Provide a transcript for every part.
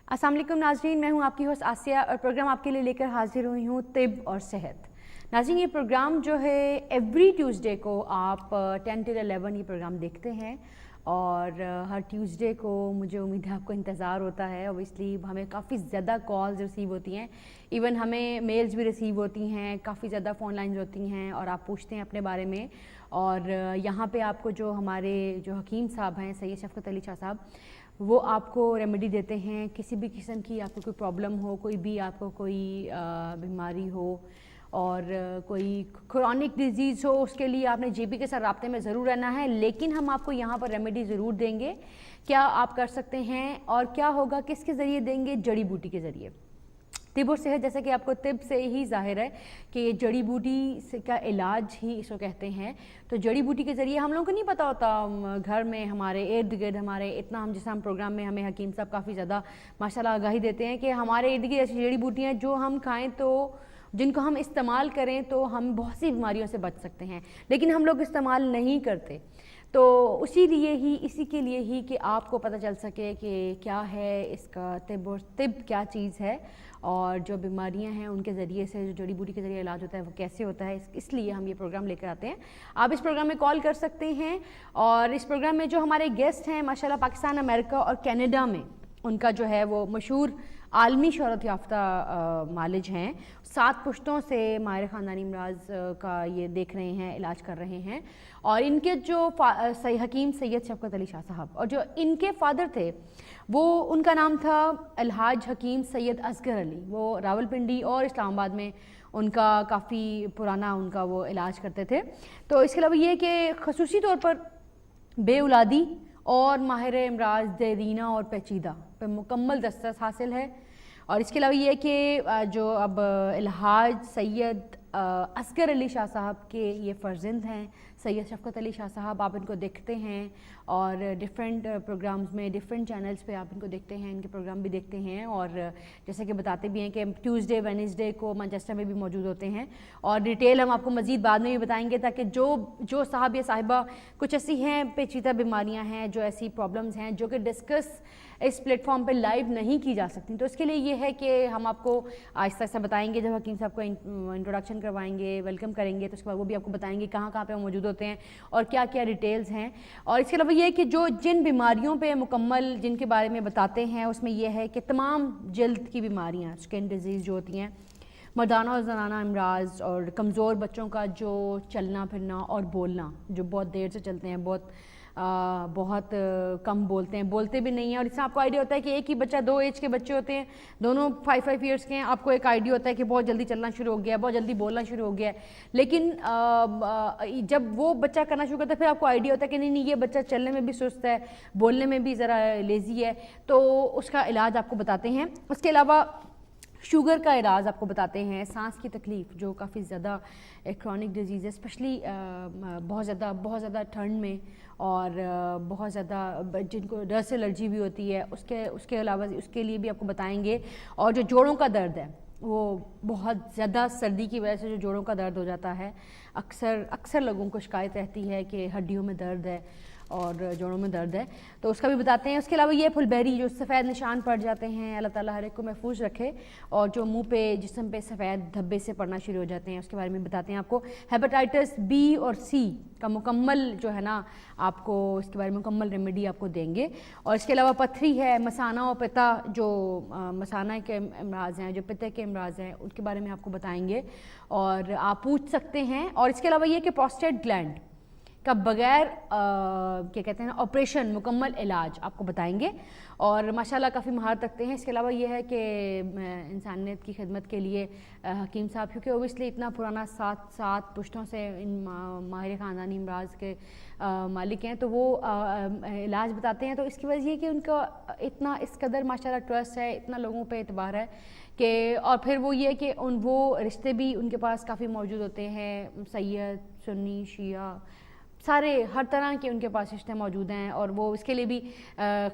अस्सलाम वालेकुम नाज़रीन, मैं हूं आपकी होस्ट आसिया और प्रोग्राम आपके लिए लेकर हाजिर हुई हूं तिब और सेहत। नाज़रीन, ये प्रोग्राम जो है एवरी ट्यूसडे को आप 10 till 11 ये प्रोग्राम देखते हैं और हर ट्यूसडे को मुझे उम्मीद है आपको इंतज़ार होता है। ओबियसली हमें काफ़ी ज़्यादा कॉल्स रिसीव होती हैं, इवन हमें मेल्स भी रिसीव होती हैं, काफ़ी ज़्यादा फ़ोन लाइन्स होती हैं और आप पूछते हैं अपने बारे में। और यहाँ पे आपको जो हमारे जो हकीम साहब हैं सैयद शफ़क़त अली शाह साहब, वो आपको रेमेडी देते हैं। किसी भी किस्म की आपको कोई प्रॉब्लम हो, कोई भी आपको कोई बीमारी हो और कोई क्रॉनिक डिजीज़ हो, उसके लिए आपने जीपी के साथ राब्ते में ज़रूर रहना है, लेकिन हम आपको यहाँ पर रेमेडी ज़रूर देंगे। क्या आप कर सकते हैं और क्या होगा, किसके ज़रिए देंगे? जड़ी बूटी के ज़रिए। तिब और सेहत, जैसे कि आपको तिब से ही ज़ाहिर है कि ये जड़ी बूटी से का इलाज ही इसको कहते हैं। तो जड़ी बूटी के ज़रिए हम लोगों को नहीं पता होता, घर में हमारे इर्द गिर्द हमारे इतना, हम जैसे हम प्रोग्राम में हमें हकीम साहब काफ़ी ज़्यादा माशाल्लाह आगाही देते हैं कि हमारे इर्द गिर्द ऐसी जड़ी बूटियाँ जो हम खाएँ तो جن کو ہم استعمال کریں تو ہم بہت سی بیماریوں سے بچ سکتے ہیں، لیکن ہم لوگ استعمال نہیں کرتے. تو اسی کے لیے ہی کہ آپ کو پتہ چل سکے کہ کیا ہے اس کا طب کیا چیز ہے، اور جو بیماریاں ہیں ان کے ذریعے سے، جو جڑی بوٹی کے ذریعے علاج ہوتا ہے وہ کیسے ہوتا ہے، اس لیے ہم یہ پروگرام لے کر آتے ہیں. آپ اس پروگرام میں کال کر سکتے ہیں، اور اس پروگرام میں جو ہمارے گیسٹ ہیں ماشاءاللہ پاکستان، امریکہ اور کینیڈا میں ان کا جو ہے وہ مشہور عالمی شہرت یافتہ معالج ہیں. 7 پشتوں سے ماہر خاندانی امراض کا یہ دیکھ رہے ہیں، علاج کر رہے ہیں. اور ان کے جو حکیم سید شفقت علی شاہ صاحب، اور جو ان کے فادر تھے وہ ان کا نام تھا الحاج حکیم سید اصغر علی. وہ راولپنڈی اور اسلام آباد میں ان کا کافی پرانا ان کا وہ علاج کرتے تھے. تو اس کے علاوہ یہ کہ خصوصی طور پر بے اولادی اور ماہر امراض دیرینہ اور پیچیدہ پہ مکمل دسترس حاصل ہے. اور اس کے علاوہ یہ کہ جو اب الحاج سید اصغر علی شاہ صاحب کے یہ فرزند ہیں سید شفقت علی شاہ صاحب، آپ ان کو دیکھتے ہیں اور ڈفرینٹ پروگرامز میں، ڈفرینٹ چینلز پہ آپ ان کو دیکھتے ہیں، ان کے پروگرام بھی دیکھتے ہیں. اور جیسے کہ بتاتے بھی ہیں کہ ٹیوزڈے وینسڈے کو مانچسٹر میں بھی موجود ہوتے ہیں. اور ڈیٹیل ہم آپ کو مزید بعد میں بھی بتائیں گے، تاکہ جو صاحب یا صاحبہ کچھ ایسی ہیں پیچیدہ بیماریاں ہیں، جو ایسی پرابلمز ہیں جو کہ ڈسکس اس پلیٹ فارم پہ لائیو نہیں کی جا سکتی، تو اس کے لیے یہ ہے کہ ہم آپ کو آہستہ آہستہ بتائیں گے. جب حکیم صاحب کو انٹروڈکشن کروائیں گے، ویلکم کریں گے، تو اس کے بعد وہ بھی آپ کو بتائیں گے کہاں پہ وہ موجود ہوتے ہیں اور کیا کیا ڈیٹیلز ہیں. اور اس کے علاوہ یہ کہ جن بیماریوں پہ مکمل جن کے بارے میں بتاتے ہیں، اس میں یہ ہے کہ تمام جلد کی بیماریاں، اسکن ڈیزیز جو ہوتی ہیں، مردانہ اور زنانہ امراض، اور کمزور بچوں کا جو چلنا پھرنا اور بولنا، جو بہت دیر سے چلتے ہیں، بہت کم بولتے ہیں، بولتے بھی نہیں ہیں. اور اس سے آپ کو آئیڈیا ہوتا ہے کہ ایک ہی بچہ، 2 ایج کے بچے ہوتے ہیں، دونوں 5 ایئرس کے ہیں، آپ کو ایک آئیڈیا ہوتا ہے کہ بہت جلدی چلنا شروع ہو گیا ہے، بہت جلدی بولنا شروع ہو گیا ہے. لیکن جب وہ بچہ کرنا شروع کرتا ہے، پھر آپ کو آئیڈیا ہوتا ہے کہ نہیں یہ بچہ چلنے میں بھی سست ہے، بولنے میں بھی ذرا لیزی ہے، تو اس کا علاج آپ کو بتاتے ہیں. اس کے علاوہ شوگر کا علاج آپ کو بتاتے ہیں، سانس کی تکلیف جو کافی زیادہ کرونک ڈیزیز ہے، اسپیشلی بہت زیادہ ٹھنڈ میں، اور بہت زیادہ جن کو ڈسٹ الرجی بھی ہوتی ہے، اس کے علاوہ اس کے لیے بھی آپ کو بتائیں گے. اور جو جوڑوں کا درد ہے، وہ بہت زیادہ سردی کی وجہ سے جو جوڑوں کا درد ہو جاتا ہے، اکثر لوگوں کو شکایت رہتی ہے کہ ہڈیوں میں درد ہے اور جوڑوں میں درد ہے، تو اس کا بھی بتاتے ہیں. اس کے علاوہ یہ پھل بیری جو سفید نشان پڑ جاتے ہیں، اللہ تعالیٰ ہر ایک کو محفوظ رکھے، اور جو منہ پہ جسم پہ سفید دھبے سے پڑنا شروع ہو جاتے ہیں، اس کے بارے میں بتاتے ہیں آپ کو. ہیپاٹائٹس بی اور سی کا مکمل جو ہے نا، آپ کو اس کے بارے میں مکمل ریمیڈی آپ کو دیں گے. اور اس کے علاوہ پتھری ہے، مسانہ اور پتا، جو مسانہ کے امراض ہیں، جو پتے کے امراض ہیں، ان کے بارے میں آپ کو بتائیں گے اور آپ پوچھ سکتے ہیں. اور اس کے علاوہ یہ کہ پروسٹیٹ گلینڈ کا بغیر کیا کہتے ہیں آپریشن مکمل علاج آپ کو بتائیں گے، اور ماشاءاللہ کافی مہارت رکھتے ہیں. اس کے علاوہ یہ ہے کہ انسانیت کی خدمت کے لیے حکیم صاحب، کیونکہ اوبیسلی اتنا پرانا 7 پشتوں سے ان ماہر خاندانی امراض کے مالک ہیں، تو وہ علاج بتاتے ہیں. تو اس کی وجہ یہ کہ ان کا اتنا اس قدر ماشاءاللہ ٹرسٹ ہے، اتنا لوگوں پہ اعتبار ہے کہ، اور پھر وہ یہ کہ وہ رشتے بھی ان کے پاس کافی موجود ہوتے ہیں، سید، سنی، شیعہ، سارے ہر طرح کے ان کے پاس رشتے موجود ہیں. اور وہ اس کے لیے بھی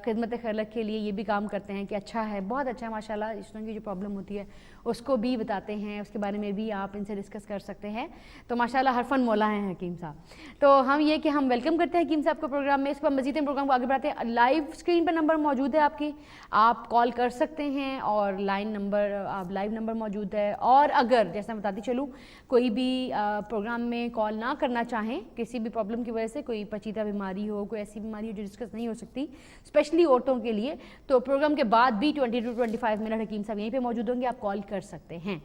خدمت خیرلت کے لیے یہ بھی کام کرتے ہیں کہ اچھا ہے، بہت اچھا ہے ماشاءاللہ. رشتوں کی جو پرابلم ہوتی ہے اس کو بھی بتاتے ہیں، اس کے بارے میں بھی آپ ان سے ڈسکس کر سکتے ہیں. تو ماشاءاللہ ہر فن مولا ہیں حکیم صاحب. تو ہم یہ کہ ہم ویلکم کرتے ہیں حکیم صاحب کو پروگرام میں. اس کے بعد مزید پروگرام کو آگے بڑھاتے ہیں. لائیو اسکرین پہ نمبر موجود ہے آپ کی، آپ کال کر سکتے ہیں، اور لائیو نمبر موجود ہے. اور اگر جیسا میں بتاتی چلوں کوئی بھی پروگرام میں کال نہ کرنا چاہیں کسی بھی پرابلم کی وجہ سے، کوئی پیچیدہ بیماری ہو، کوئی ایسی بیماری ہو جو ڈسکس نہیں ہو سکتی اسپیشلی عورتوں کے لیے، تو پروگرام کے بعد بھی 20 to 25 منٹ حکیم صاحب یہیں پہ موجود ہوں گے، آپ کال کر سکتے ہیں.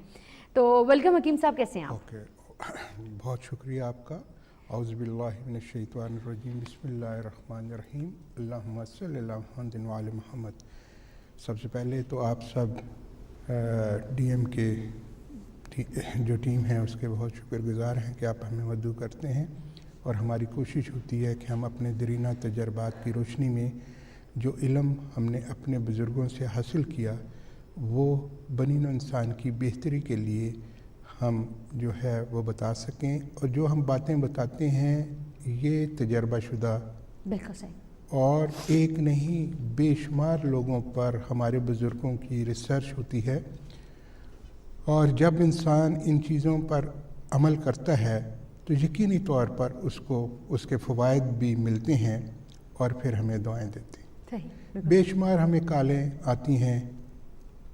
تو ویلکم حکیم صاحب، کیسے ہیں آپ؟ اوکے، بہت شکریہ آپ کا. اعوذ باللہ من الشیطان الرجیم، بسم اللہ الرحمن الرحیم، اللہم صلی اللہ محمد وعلی محمد. سب سے پہلے تو آپ سب ڈی ایم کے جو ٹیم ہے اس کے بہت شکر گزار ہیں کہ آپ ہمیں مدعو کرتے ہیں، اور ہماری کوشش ہوتی ہے کہ ہم اپنے دیرینہ تجربات کی روشنی میں جو علم ہم نے اپنے بزرگوں سے حاصل کیا وہ بنی نوع انسان کی بہتری کے لیے ہم جو ہے وہ بتا سکیں. اور جو ہم باتیں بتاتے ہیں یہ تجربہ شدہ، بالکل صحیح، اور ایک نہیں بے شمار لوگوں پر ہمارے بزرگوں کی ریسرچ ہوتی ہے. اور جب انسان ان چیزوں پر عمل کرتا ہے تو یقینی طور پر اس کو اس کے فوائد بھی ملتے ہیں اور پھر ہمیں دعائیں دیتے ہیں. صحیح. بے شمار ہمیں کالیں آتی ہیں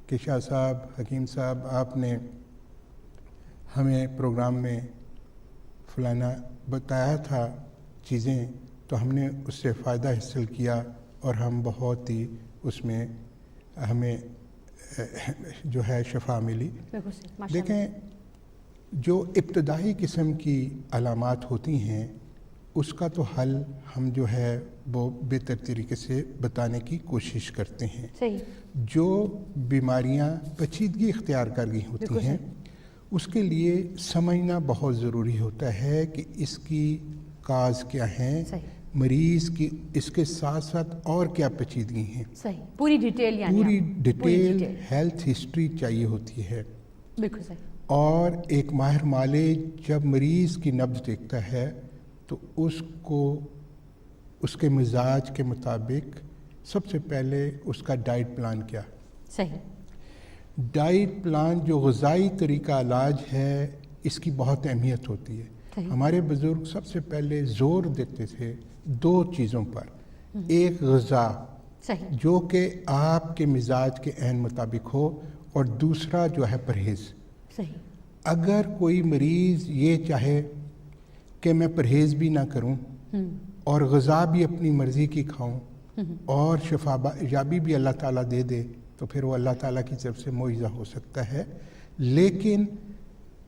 کہ شاہ صاحب، حکیم صاحب، آپ نے ہمیں پروگرام میں فلانا بتایا تھا چیزیں تو ہم نے اس سے فائدہ حاصل کیا اور ہم بہت ہی اس میں ہمیں جو ہے شفا ملی. دیکھیں، جو ابتدائی قسم کی علامات ہوتی ہیں اس کا تو حل ہم جو ہے وہ بہتر طریقے سے بتانے کی کوشش کرتے ہیں. صحیح. جو بیماریاں پیچیدگی اختیار کر گئی ہوتی ہیں اس کے لیے سمجھنا بہت ضروری ہوتا ہے کہ اس کی کاز کیا ہیں، مریض کی اس کے ساتھ ساتھ اور کیا پیچیدگی ہیں. صحیح. پوری ڈیٹیل، یعنی پوری ڈیٹیل ہیلتھ ہسٹری چاہیے ہوتی ہے. بالکل صحیح. اور ایک ماہر معالج جب مریض کی نبض دیکھتا ہے تو اس کو اس کے مزاج کے مطابق سب سے پہلے اس کا ڈائٹ پلان کیا. صحیح. ڈائٹ پلان جو غذائی طریقہ علاج ہے اس کی بہت اہمیت ہوتی ہے. ہمارے بزرگ سب سے پہلے زور دیتے تھے 2 چیزوں پر. ایک غذا جو کہ آپ کے مزاج کے عین مطابق ہو، اور دوسرا جو ہے پرہیز. صحیح. اگر کوئی مریض یہ چاہے کہ میں پرہیز بھی نہ کروں اور غذا بھی اپنی مرضی کی کھاؤں اور شفا یابی بھی اللہ تعالیٰ دے دے تو پھر وہ اللہ تعالیٰ کی طرف سے معجزہ ہو سکتا ہے. لیکن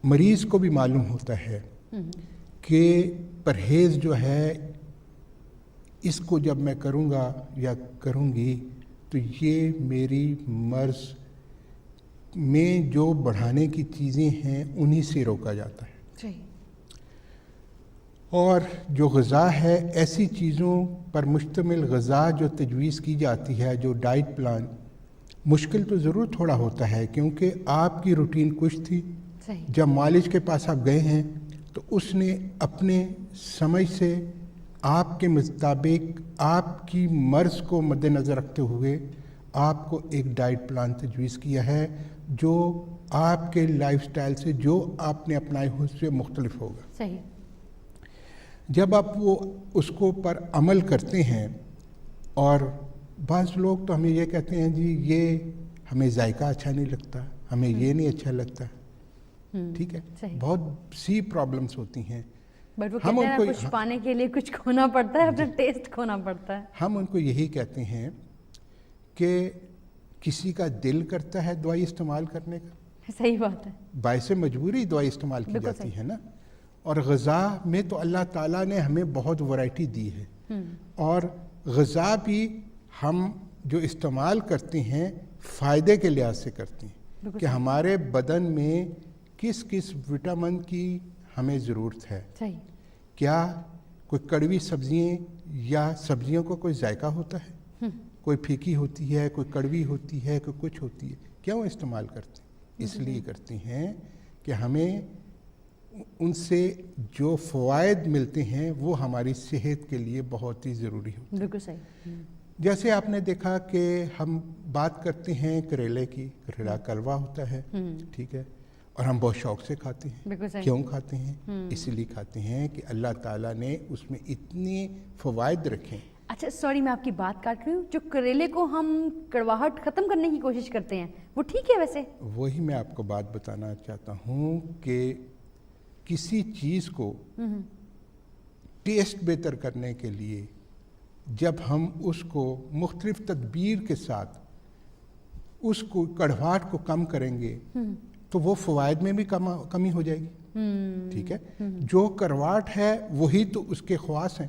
مریض کو بھی معلوم ہوتا ہے کہ پرہیز جو ہے اس کو جب میں کروں گا یا کروں گی تو یہ میری مرض میں جو بڑھانے کی چیزیں ہیں انہی سے روکا جاتا ہے. صحیح. اور جو غذا ہے، ایسی چیزوں پر مشتمل غذا جو تجویز کی جاتی ہے، جو ڈائٹ پلان، مشکل تو ضرور تھوڑا ہوتا ہے کیونکہ آپ کی روٹین کچھ تھی. جب معالج کے پاس آپ گئے ہیں تو اس نے اپنے سمجھ سے آپ کے مطابق آپ کی مرض کو مد نظر رکھتے ہوئے آپ کو ایک ڈائٹ پلان تجویز کیا ہے جو آپ کے لائف سٹائل سے جو آپ نے اپنائے ہوئے سے مختلف ہوگا. صحیح. جب آپ وہ اس کو پر عمل کرتے ہیں، اور بعض لوگ تو ہمیں یہ کہتے ہیں جی یہ ہمیں ذائقہ اچھا نہیں لگتا، ہمیں یہ نہیں اچھا لگتا. ٹھیک ہے، بہت سی پرابلمز ہوتی ہیں. ہم ان کو کچھ پانے کے لیے کچھ کھونا پڑتا ہے، اپنا ٹیسٹ کھونا پڑتا ہے. ہم ان کو یہی کہتے ہیں کہ کسی کا دل کرتا ہے دوائی استعمال کرنے کا. صحیح بات ہے. باعث مجبوری دوائی استعمال کی جاتی ہے نا. اور غذا میں تو اللہ تعالیٰ نے ہمیں بہت ورائٹی دی ہے، اور غذا بھی ہم جو استعمال کرتے ہیں فائدے کے لحاظ سے کرتے ہیں کہ ہمارے بدن میں کس کس وٹامن کی ہمیں ضرورت ہے. کیا کوئی کڑوی سبزیاں یا سبزیوں کو کوئی ذائقہ ہوتا ہے، کوئی پھیکی ہوتی ہے، کوئی کڑوی ہوتی ہے، کوئی کچھ ہوتی ہے، کیا وہ استعمال کرتے ہیں؟ اس لیے کرتے ہیں کہ ہمیں ان سے جو فوائد ملتے ہیں وہ ہماری صحت کے لیے بہت ہی ضروری ہوتے ہیں. بالکل صحیح. جیسے آپ نے دیکھا کہ ہم بات کرتے ہیں کریلے کی. کریلا کلوا ہوتا ہے، ٹھیک ہے، اور ہم بہت شوق سے کھاتے ہیں. کیوں کھاتے ہیں؟ اس لیے کھاتے ہیں کہ اللہ تعالیٰ نے اس میں اتنے فوائد رکھے. اچھا سوری میں آپ کی بات کاٹ رہی ہوں، جو کریلے کو ہم کڑواہٹ ختم کرنے کی کوشش کرتے ہیں وہ ٹھیک ہے ویسے؟ وہی میں آپ کو بات بتانا چاہتا ہوں کہ کسی چیز کو ٹیسٹ بہتر کرنے کے لیے جب ہم اس کو مختلف تدبیر کے ساتھ اس کو کڑواہٹ کو کم کریں گے تو وہ فوائد میں بھی کمی ہو جائے گی. ٹھیک ہے، جو کڑواہٹ ہے وہی تو اس کے خواص ہیں.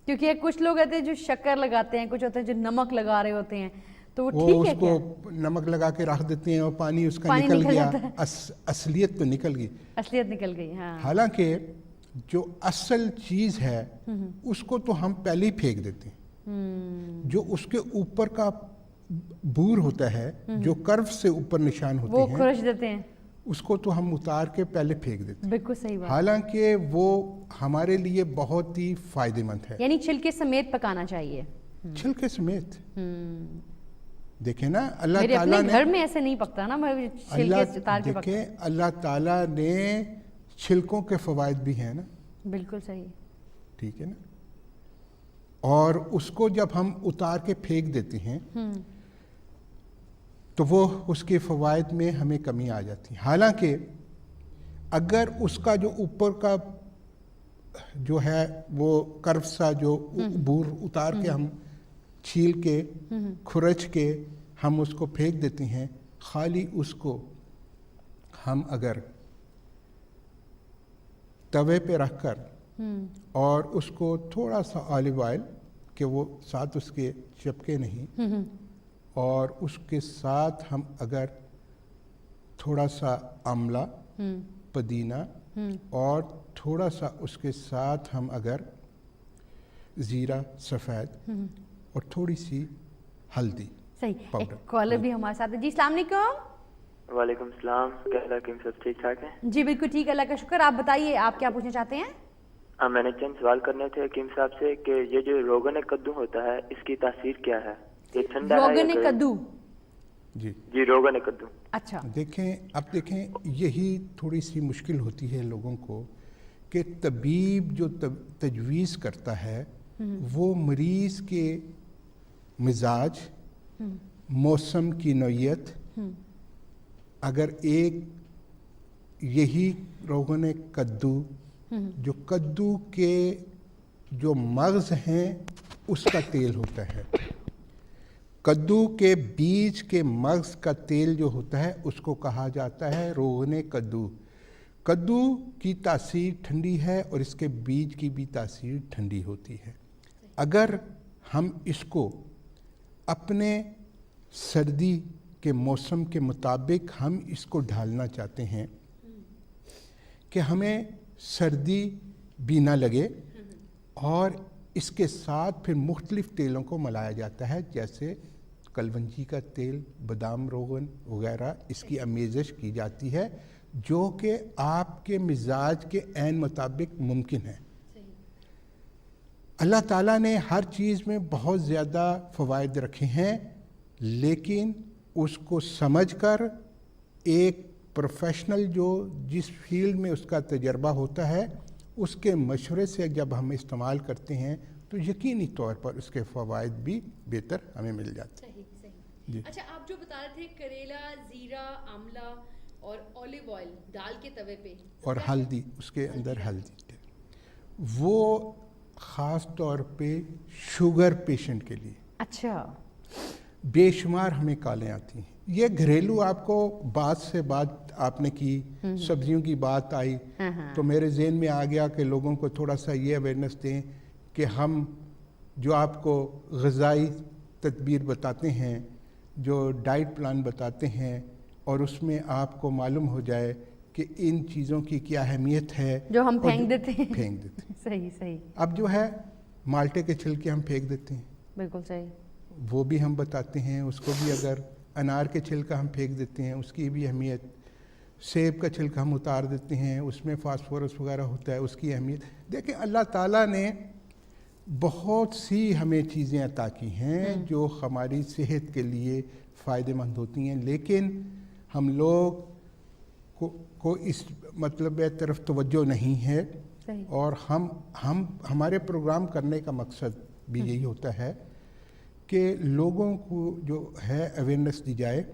کیونکہ کچھ لوگ ہوتے ہیں جو شکر لگاتے ہیں، کچھ ہوتے ہیں جو نمک لگا رہے ہوتے ہیں، تو وہ ٹھیک ہے اس کو نمک لگا کے رکھ دیتے ہیں اور پانی اس کا نکل گیا، اصلیت تو نکل گئی. اصلیت نکل گئی. ہاں. حالانکہ جو اصل چیز ہے اس کو تو ہم پہلے ہی پھینک دیتے ہیں. جو اس کے اوپر کا بور ہوتا ہے، جو کرو سے اوپر نشان ہوتے ہیں، وہ کھرچ دیتے ہیں، اس کو تو ہم اتار کے پہلے پھینک دیتے ہیں. بالکل صحیح بات. حالانکہ وہ ہمارے لیے بہت ہی فائدہ مند ہے. یعنی چھلکے سمیت پکانا چاہیے. چھلکے سمیت. देखें ना अल्लाह मेरे ताला अपने ने, घर में ऐसे नहीं पकता ना, मैं छिलके उतार के पकता। देखें अल्लाह ताला ने छिलकों के फ़वाइद भी हैं ना, बिल्कुल सही। ठीक है ना, और उसको जब हम उतार के फेंक देते हैं तो वो उसके फ़वाइद में हमें कमी आ जाती है। हालांकि अगर उसका जो ऊपर का जो है वो कर्व सा जो बूर उतार के हम छील के खुरच के हम उसको फेंक देते हैं, खाली उसको हम अगर तवे पे रखकर और उसको थोड़ा सा ऑलिव ऑयल कि वो साथ उसके चिपके नहीं, और उसके साथ हम अगर थोड़ा सा आंवला, पुदीना और थोड़ा सा उसके साथ हम अगर ज़ीरा सफ़ेद और थोड़ी सी हल्दी सही। पाउडर। एक कॉलर भी हमारे साथ है जी। अस्सलाम वालेकुम। वालेकुम सलाम, क्या हाल है, सब ठीक ठाक है? जी बिल्कुल ठीक, अल्लाह का शुक्र। आप बताइए आप क्या पूछना चाहते हैं? मैंने चंद सवाल करने थे हकीम साहब से कि ये जो रोगन कद्दू होता है इसकी तासीर क्या है? ये ठंडा है या रोगन गर्म? कद्दू। जी जी रोगन कद्दू। अच्छा। देखें, अब देखें यही थोड़ी सी मुश्किल होती है लोगों को कि तबीब जो तजवीज़ करता है वो मरीज़ के मिजाज, मौसम की नौयत, अगर एक यही रोगन कद्दू जो कद्दू के जो मग़ज़ हैं उसका तेल होता है, कद्दू के बीज के मग़ज़ का तेल जो होता है उसको कहा जाता है रोगन कद्दू। कद्दू की तासीर ठंडी है और इसके बीज की भी तासीर ठंडी होती है। अगर हम इसको अपने सर्दी के मौसम के मुताबिक हम इसको ढालना चाहते हैं कि हमें सर्दी भी ना लगे, और इसके साथ फिर मुख्तलिफ़ तेलों को मिलाया जाता है, जैसे कलवंजी का तेल, बादाम रोगन वगैरह, इसकी आमेज़श की जाती है जो कि आपके मिजाज के ऐन मुताबिक मुमकिन है। अल्लाह ताला ने हर चीज़ में बहुत ज़्यादा फ़वाइद रखे हैं, लेकिन उसको समझकर एक प्रोफेशनल जो जिस फील्ड में उसका तजर्बा होता है उसके मशवरे से जब हम इस्तेमाल करते हैं तो यकीनी तौर पर उसके फ़वाइद भी बेहतर हमें मिल जाते हैं। सही सही। अच्छा, आप जो बता रहे थे करेला, ज़ीरा, आंवला और ऑलिव ऑयल डाल के तवे पे और हल्दी, उसके अंदर हल्दी, वो ख़ास तौर पे शुगर पेशेंट के लिए अच्छा बेशुमार हमें कालें आती हैं। ये घरेलू आपको बात से बात आपने की, सब्जियों की बात आई तो मेरे जहन में आ गया कि लोगों को थोड़ा सा ये अवेयरनेस दें कि हम जो आपको ग़िज़ाई तदबीर बताते हैं, जो डाइट प्लान बताते हैं, और उसमें आपको मालूम हो जाए कि इन चीज़ों की क्या अहमियत है जो हम फेंक देते हैं। फेंक देते हैं। सही सही, अब जो है माल्टे के छिलके हम फेंक देते हैं, बिल्कुल सही। वो भी हम बताते हैं। उसको भी अगर अनार के छिलका हम फेंक देते हैं उसकी भी अहमियत, सेब का छिलका हम उतार देते हैं उसमें फास्फोरस वगैरह होता है, उसकी अहमियत। देखें, अल्लाह ताला ने बहुत सी हमें चीज़ें अता की हैं जो हमारी सेहत के लिए फ़ायदेमंद होती हैं, लेकिन हम लोग को इस मतलब तरफ तवज्जो नहीं है। सही। और हम हमारे प्रोग्राम करने का मकसद भी यही होता है कि लोगों को जो है अवेयरनेस दी जाए,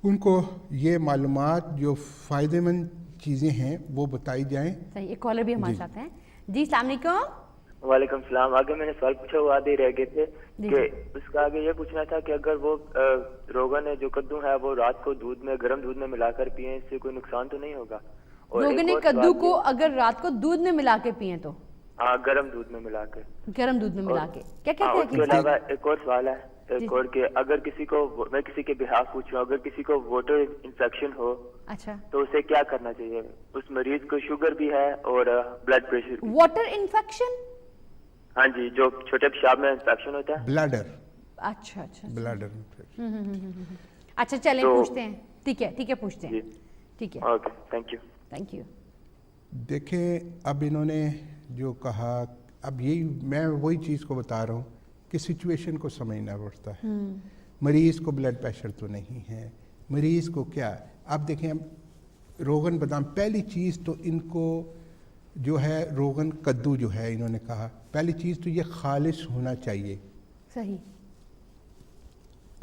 उनको ये मालूमात जो फ़ायदेमंद चीज़ें हैं वो बताई जाएं। सही। एक कॉलर भी हमारे साथ हैं जी। अस्सलाम वालेकुम। वालेकुम सलाम। आगे मैंने सवाल पूछा वो आधे रह गए थे कि उसका आगे ये पूछना था कि अगर वो रोगन जो कद्दू है वो रात को दूध में, गर्म दूध में मिलाकर पिए, इससे कोई नुकसान तो नहीं होगा? और रोगन कद्दू को अगर रात को दूध में मिला के पिए तो? हाँ, गर्म दूध में मिला के। गर्म दूध में मिला के क्या कहते हैं? उसके अलावा एक और सवाल है, एक और कि अगर किसी को, मैं किसी के बिहाफ पूछ रहा हूँ, अगर किसी को वाटर इन्फेक्शन हो अच्छा तो उसे क्या करना चाहिए? उस मरीज को शुगर भी है और ब्लड प्रेशर भी। Water infection? हाँ जी, जो छोटे पेशाब में इन्फेक्शन होता है। ब्लैडर। अच्छा अच्छा ब्लैडर। अच्छा, चलें तो, पूछते हैं। ठीक है पूछते हैं। ठीक है, okay, thank you. Thank you. देखें, अब इन्होंने जो कहा, अब यही मैं वही चीज़ को बता रहा हूँ कि सिचुएशन को समझना पड़ता है। मरीज़ को ब्लड प्रेशर तो नहीं है, मरीज़ को क्या, आप देखें रोगन बादाम, पहली चीज़ तो इनको जो है रोगन कद्दू जो है, इन्होंने कहा पहली चीज़ तो ये खालिश होना चाहिए। सही।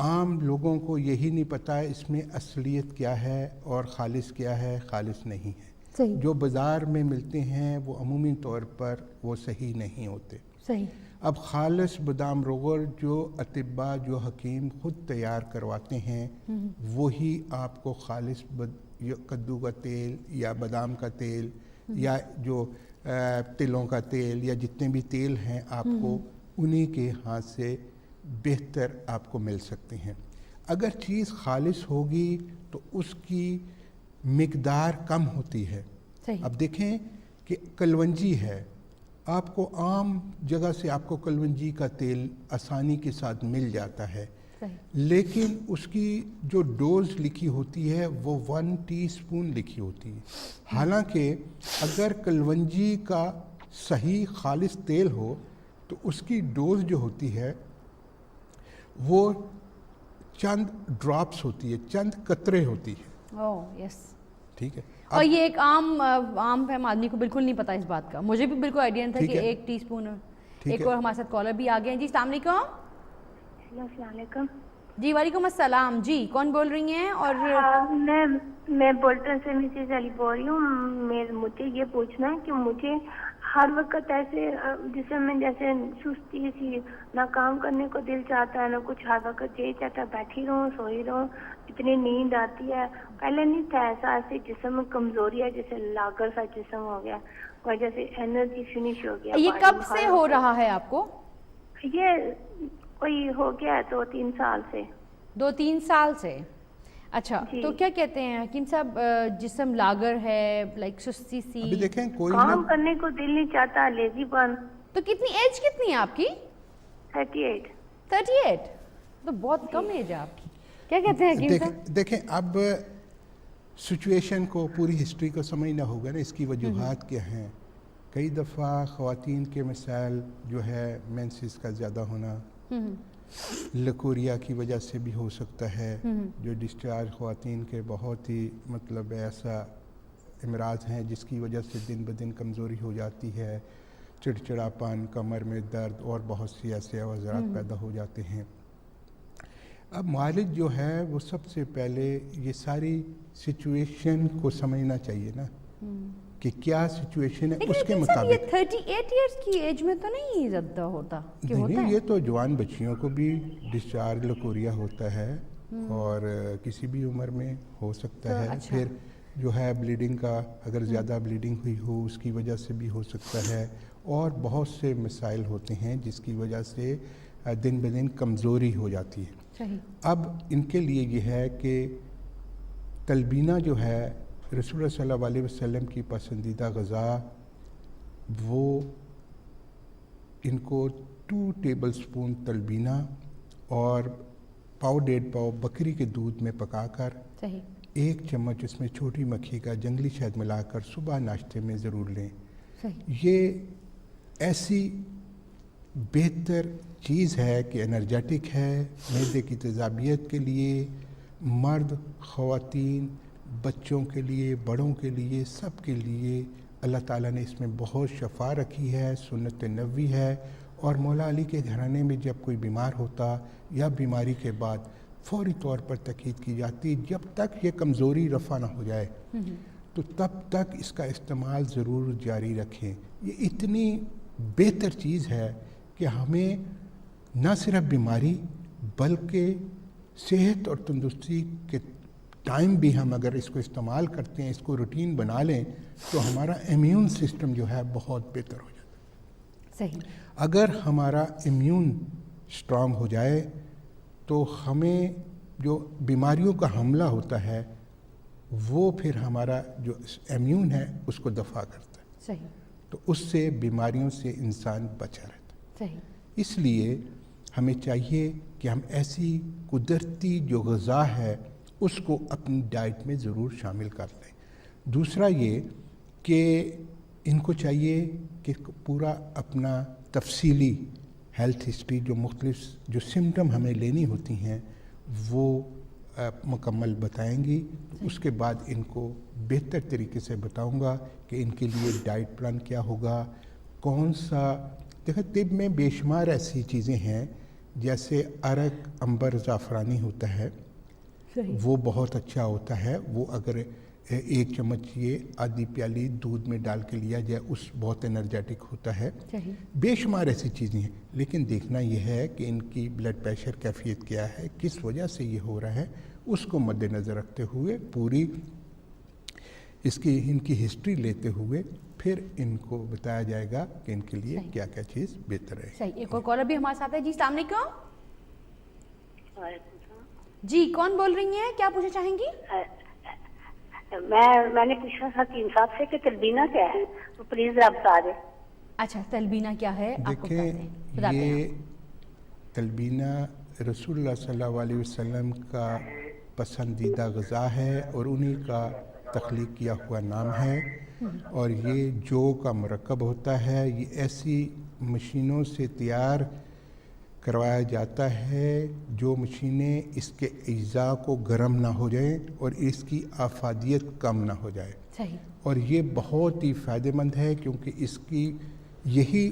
आम लोगों को यही नहीं पता है इसमें असलियत क्या है और खालिश क्या है, खालिश नहीं है। सही। जो बाज़ार में मिलते हैं वो अमूमी तौर पर वो सही नहीं होते। सही। अब खालिश बादाम रोगर जो अतिब्बा, जो हकीम खुद तैयार करवाते हैं, वही आपको खालिश कद्दू का तेल या बादाम का तेल या जो तिलों का तेल या जितने भी तेल हैं आपको उन्हीं के हाथ से बेहतर आपको मिल सकते हैं। अगर चीज़ खालिश होगी तो उसकी मिकदार कम होती है। सही। अब देखें कि कलवंजी है, आपको आम जगह से आपको कलवंजी का तेल आसानी के साथ मिल जाता है, लेकिन उसकी जो डोज लिखी होती है वो 1 टीस्पून लिखी होती है। हालांकि अगर कलवंजी का सही खालिश तेल हो तो उसकी डोज जो होती है वो चंद ड्रॉप्स होती है, चंद कतरे होती है। Oh yes. ठीक है। और ये एक आम आदमी को बिल्कुल नहीं पता इस बात का, मुझे भी बिल्कुल आइडिया नहीं था कि 1 टीस्पून। एक और हमारे साथ कॉलर भी आ गए हैं। जी अस्सलाम वालेकुम। जी वालेकुम अस्सलाम। जी कौन बोल रही हैं? और मैं बोल्टन से मिसेज अली बोल रही हूँ। मुझे ये पूछना है कि मुझे हर वक्त ऐसे जिसम जैसे सुस्ती सी, ना काम करने को दिल चाहता है ना कुछ, हर वक्त यही चाहता है बैठी रहूँ सोई रहूँ, इतनी नींद आती है। पहले नहीं था ऐसा, ऐसे जिस्म में कमजोरी है, जैसे लागर सा जिस्म हो गया, कोई जैसे एनर्जी फिनिश हो गया। ये कब से हो रहा है आपको? ये कोई हो गया 2-3 साल से। 2-3 साल से? अच्छा, तो क्या कहते हैं हकीम साहब, जिस्म लागर है, लाइक सुस्ती सी, अभी देखें कोई काम करने को दिल नहीं चाहता, लेजीपन। तो कितनी एज कितनी है आपकी? 38। 38? तो बहुत कम एज है आपकी। क्या कहते हैं हकीम साहब? देखें अब सिचुएशन को, पूरी हिस्ट्री को समझना होगा ना, इसकी वजूहात क्या हैं। कई दफ़ा ख़वातीन के मसाइल जो है मेंसेस का ज़्यादा होना, लकोरिया की वजह से भी हो सकता है, जो डिस्चार्ज ख़वातीन के बहुत ही मतलब ऐसा इमराज हैं जिसकी वजह से दिन ब दिन कमज़ोरी हो जाती है, चिड़चिड़ापन, कमर में दर्द और बहुत सी ऐसे अवज़रात पैदा हो जाते हैं। अब मालिक जो है वो सबसे पहले ये सारी सिचुएशन को समझना चाहिए ना कि क्या सिचुएशन है, उसके मुताबिक। ये 38 इयर्स की एज में तो नहीं ज़्यादा होता? नहीं, ये तो जवान बच्चियों को भी डिस्चार्ज लकोरिया होता है और किसी भी उम्र में हो सकता है। अच्छा। फिर जो है ब्लीडिंग का, अगर ज़्यादा ब्लीडिंग हुई हो उसकी वजह से भी हो सकता है, और बहुत से मसाइल होते हैं जिसकी वजह से दिन ब दिन कमज़ोरी हो जाती है। सही। अब इनके लिए ये है कि तलबीना जो है रसूल सल्लल्लाहु अलैहि वसल्लम की पसंदीदा ग़ज़ा, वो इनको 2 टेबलस्पून तलबीना और 1.5 पाव बकरी के दूध में पकाकर 1 चम्मच उसमें छोटी मक्खी का जंगली शहद मिलाकर सुबह नाश्ते में ज़रूर लें। सही। ये ऐसी बेहतर चीज़ है कि एनर्जेटिक है, मैदे की तेज़ाबियत के लिए, मर्द, ख़वातीन, बच्चों के लिए, बड़ों के लिए, सब के लिए अल्लाह ताला ने इसमें बहुत शफा रखी है, सुन्नत नबवी है। और मौला अली के घराने में जब कोई बीमार होता या बीमारी के बाद फौरी तौर पर तकीद की जाती, जब तक ये कमज़ोरी रफ़ा ना हो जाए तो तब तक इसका इस्तेमाल ज़रूर जारी रखें। ये इतनी बेहतर चीज़ है कि हमें न सिर्फ बीमारी बल्कि सेहत और तंदुरुस्ती के टाइम भी हम अगर इसको इस्तेमाल करते हैं, इसको रूटीन बना लें, तो हमारा इम्यून सिस्टम जो है बहुत बेहतर हो जाता है। सही। अगर हमारा इम्यून स्ट्रांग हो जाए तो हमें जो बीमारियों का हमला होता है वो फिर हमारा जो इम्यून है उसको दफ़ा करता है। सही। तो उससे बीमारियों से इंसान बचा रहता है। सही। इसलिए हमें चाहिए कि हम ऐसी कुदरती जो ग़ज़ा है उसको अपनी डाइट में ज़रूर शामिल कर लें। दूसरा ये कि इनको चाहिए कि पूरा अपना तफसीली हेल्थ हिस्ट्री, जो मुख्तलिफ जो सिम्टम हमें लेनी होती हैं वो मुकम्मल बताएंगी। اس کے بعد ان کو بہتر طریقے سے بتاؤں گا کہ ان کے لیے ڈائٹ پلان کیا ہوگا، کون سا. دیکھیں طب میں بے شمار ایسی چیزیں ہیں، جیسے عرق عنبر زعفرانی ہوتا ہے، وہ بہت اچھا ہوتا ہے. وہ اگر 1 چمچ یہ آدھی پیالی دودھ میں ڈال کے لیا جائے، اس بہت انرجیٹک ہوتا ہے. بے شمار ایسی چیزیں ہیں، لیکن دیکھنا یہ ہے کہ ان کی بلڈ پریشر کیفیت کیا ہے، کس وجہ سے یہ ہو رہا ہے، اس کو مد نظر رکھتے ہوئے پوری ان کی ہسٹری لیتے ہوئے پھر ان کو بتایا جائے گا کہ ان کے لیے کیا کیا چیز بہتر ہے. صحیح. ایک اور کالر بھی ہمارے ساتھ ہے. جی السلام علیکم. جی کون بول رہی ہیں، کیا پوچھنا چاہیں گی؟ میں نے پوچھنا تھا کہ انصاف سے کہ تلبینہ کیا ہے، تو پلیز آپ بتا دیں. اچھا تلبینہ کیا ہے آپ کو دیکھیں، یہ تلبینہ رسول اللہ صلی اللہ علیہ وسلم کا پسندیدہ غذا ہے اور انہی کا تخلیق کیا ہوا نام ہے. اور یہ جو کا مرکب ہوتا ہے، یہ ایسی مشینوں سے تیار کروایا جاتا ہے جو مشینیں اس کے اجزاء کو گرم نہ ہو جائیں اور اس کی افادیت کم نہ ہو جائے. صحیح. اور یہ بہت ہی فائدہ مند ہے، کیونکہ اس کی یہی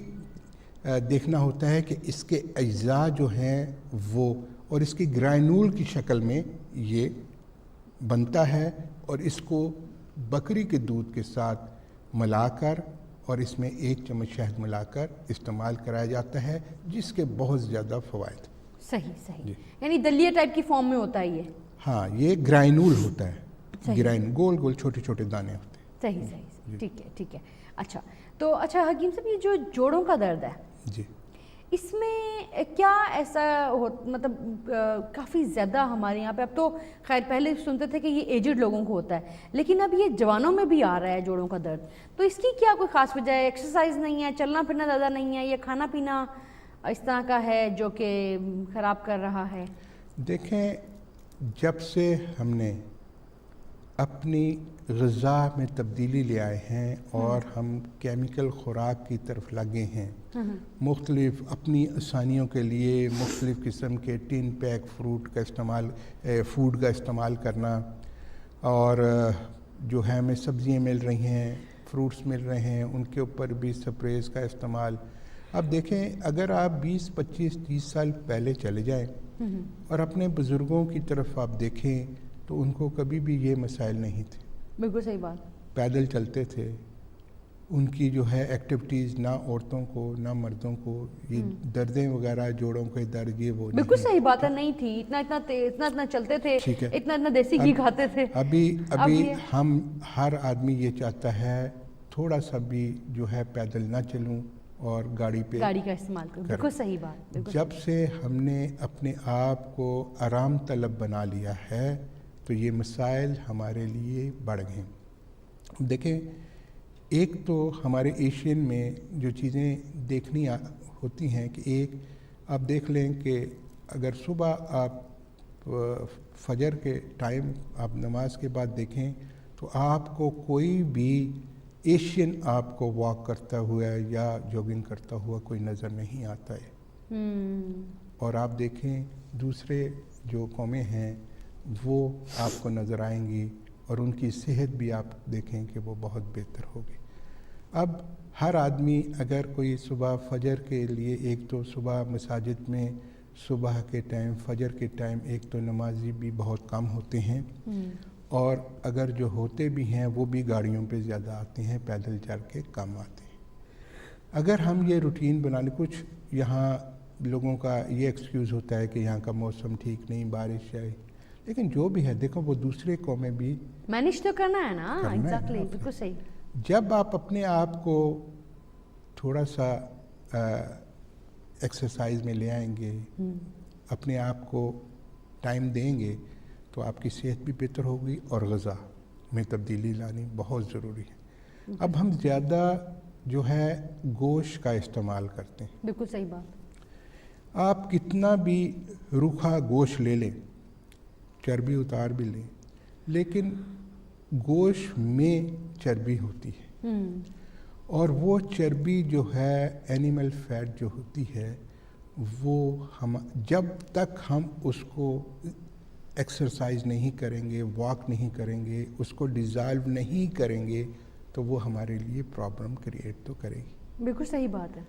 دیکھنا ہوتا ہے کہ اس کے اجزاء جو ہیں وہ، اور اس کی گرینول کی شکل میں یہ بنتا ہے، اور اس کو بکری کے دودھ کے ساتھ ملا کر اور اس میں 1 چمچ شہد ملا کر استعمال کرایا جاتا ہے، جس کے بہت زیادہ فوائد. صحیح. یعنی دلیہ ٹائپ کی فارم میں ہوتا ہے یہ؟ ہاں، یہ گرینول ہوتا ہے، گول گول چھوٹے چھوٹے دانے ہوتے ہیں. صحیح. ٹھیک ہے. اچھا حکیم صاحب، یہ جو جوڑوں کا درد ہے، جی، اس میں کیا ایسا مطلب کافی زیادہ ہمارے یہاں پہ، اب تو خیر پہلے سنتے تھے کہ یہ ایجڈ لوگوں کو ہوتا ہے، لیکن اب یہ جوانوں میں بھی آ رہا ہے جوڑوں کا درد. تو اس کی کیا کوئی خاص وجہ ہے؟ ایکسرسائز نہیں ہے، چلنا پھرنا زیادہ نہیں ہے، یا کھانا پینا اس طرح کا ہے جو کہ خراب کر رہا ہے؟ دیکھیں، جب سے ہم نے اپنی غذا میں تبدیلی لے آئے ہیں اور ہم کیمیکل خوراک کی طرف لگے ہیں، مختلف اپنی آسانیوں کے لیے مختلف قسم کے ٹین پیک فوڈ کا استعمال کرنا، اور جو ہے ہمیں سبزیاں مل رہی ہیں، فروٹس مل رہے ہیں، ان کے اوپر بھی سپریز کا استعمال. اب دیکھیں، اگر آپ 20 25 30 سال پہلے چلے جائیں اور اپنے بزرگوں کی طرف آپ دیکھیں تو ان کو کبھی بھی یہ مسائل نہیں تھے. بالکل صحیح بات. پیدل چلتے تھے. ان کی جو ہے ایکٹیویٹیز، نہ عورتوں کو نہ مردوں کو یہ دردیں وغیرہ، جوڑوں کے درد، یہ وہ بالکل صحیح بات ہے، نہیں تھی. اتنا چلتے تھے، اتنا دیسی گھی کھاتے تھے. ابھی ہم ہر آدمی یہ چاہتا ہے تھوڑا سا بھی جو ہے پیدل نہ چلوں اور گاڑی کا استعمال کروں. بالکل صحیح بات. جب سے ہم نے اپنے آپ کو آرام طلب بنا لیا ہے تو یہ مسائل ہمارے لیے بڑھ گئے. دیکھیں، ایک تو ہمارے ایشین میں جو چیزیں دیکھنی ہوتی ہیں کہ ایک آپ دیکھ لیں کہ اگر صبح آپ فجر کے ٹائم آپ نماز کے بعد دیکھیں تو آپ کو کوئی بھی ایشین آپ کو واک کرتا ہوا یا جوگنگ کرتا ہوا کوئی نظر نہیں آتا ہے. اور آپ دیکھیں دوسرے جو قومیں ہیں وہ آپ کو نظر آئیں گی، اور ان کی صحت بھی آپ دیکھیں کہ وہ بہت بہتر ہوگی. اب ہر آدمی اگر کوئی صبح فجر کے لیے، ایک تو صبح مساجد میں صبح کے ٹائم فجر کے ٹائم ایک تو نمازی بھی بہت کم ہوتے ہیں، اور اگر جو ہوتے بھی ہیں وہ بھی گاڑیوں پہ زیادہ آتے ہیں، پیدل چل کے کم آتے ہیں. اگر ہم یہ روٹین بنا لیں، کچھ یہاں لوگوں کا یہ ایکسکیوز ہوتا ہے کہ یہاں کا موسم ٹھیک نہیں، بارش ہے، لیکن جو بھی ہے دیکھو وہ دوسرے قومیں بھی مینیج تو کرنا ہے نا. ایگزیکٹلی، بالکل صحیح. جب آپ اپنے آپ کو تھوڑا سا ایکسرسائز میں لے آئیں گے، اپنے آپ کو ٹائم دیں گے، تو آپ کی صحت بھی بہتر ہوگی اور غذا میں تبدیلی لانی بہت ضروری ہے. اب ہم زیادہ جو ہے گوشت کا استعمال کرتے ہیں. بالکل صحیح بات. آپ کتنا بھی روکھا گوشت لے لیں، چربی اتار بھی لیں، لیکن گوشت میں چربی ہوتی ہے، اور وہ چربی جو ہے اینیمل فیٹ جو ہوتی ہے وہ جب تک ہم اس کو एक्सरसाइज नहीं करेंगे, वॉक नहीं करेंगे, उसको डिज़ॉल्व नहीं करेंगे, तो वो हमारे लिए प्रॉब्लम क्रिएट तो करेगी। बिल्कुल सही बात है।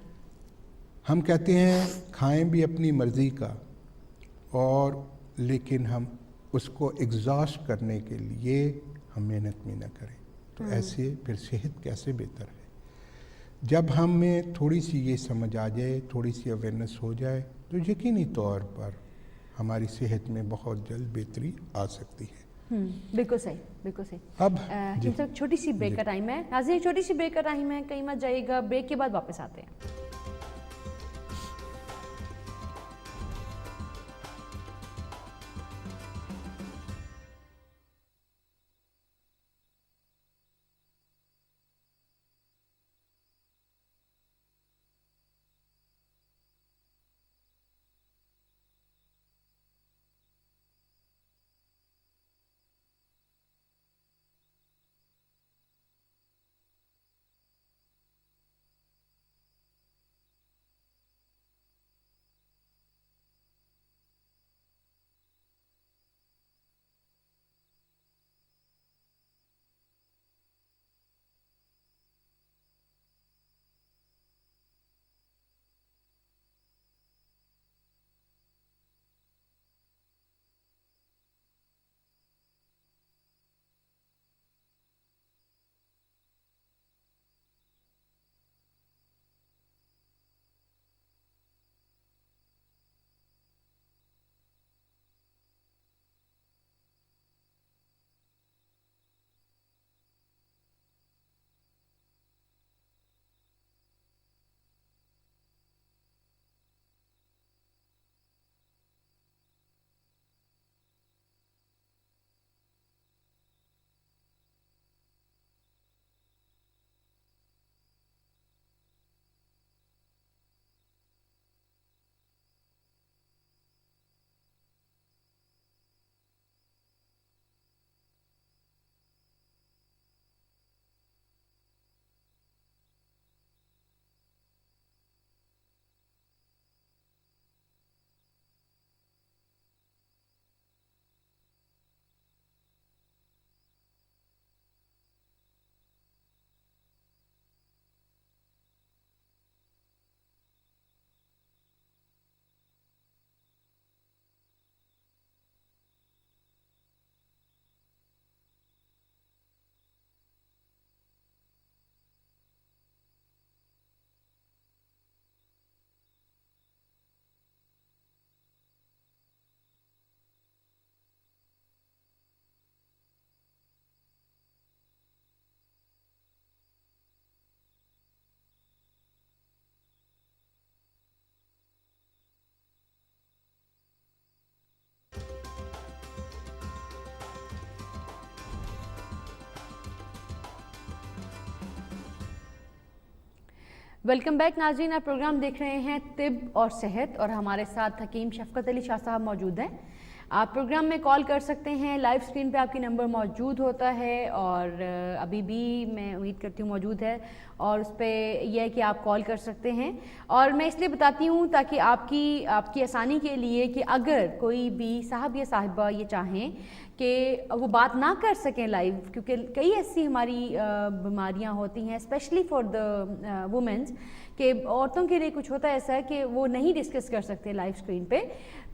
हम कहते हैं खाएं भी अपनी मर्ज़ी का, और लेकिन हम उसको एग्जॉस्ट करने के लिए हम मेहनत भी ना करें, तो ऐसे फिर सेहत कैसे बेहतर है। जब हमें थोड़ी सी ये समझ आ जाए, थोड़ी सी अवेयरनेस हो जाए, तो यकीनी तौर पर हमारी सेहत में बहुत जल्द बेहतरी आ सकती है। बिल्कुल सही, बिल्कुल सही। अब जी, छोटी सी ब्रेक का टाइम है नाज़रीन, छोटी सी ब्रेक का टाइम है, कहीं मत जाइएगा, ब्रेक के बाद वापस आते हैं। वेलकम बैक नाज़रीन, आप प्रोग्राम देख रहे हैं तिब और सेहत, और हमारे साथ हकीम शफकत अली शाह साहब मौजूद हैं। आप प्रोग्राम में कॉल कर सकते हैं, लाइव स्क्रीन पे आपकी नंबर मौजूद होता है, और अभी भी मैं उम्मीद करती हूँ मौजूद है, और उस पर यह है कि आप कॉल कर सकते हैं। और मैं इसलिए बताती हूँ ताकि आपकी आसानी के लिए कि अगर कोई भी साहब या साहिबा ये चाहें कि वो बात ना कर सकें लाइव, क्योंकि कई ऐसी हमारी बीमारियां होती हैं स्पेशली फॉर द वुमेंस, कि औरतों के लिए कुछ होता है ऐसा कि वो नहीं डिस्कस कर सकते लाइव स्क्रीन पे,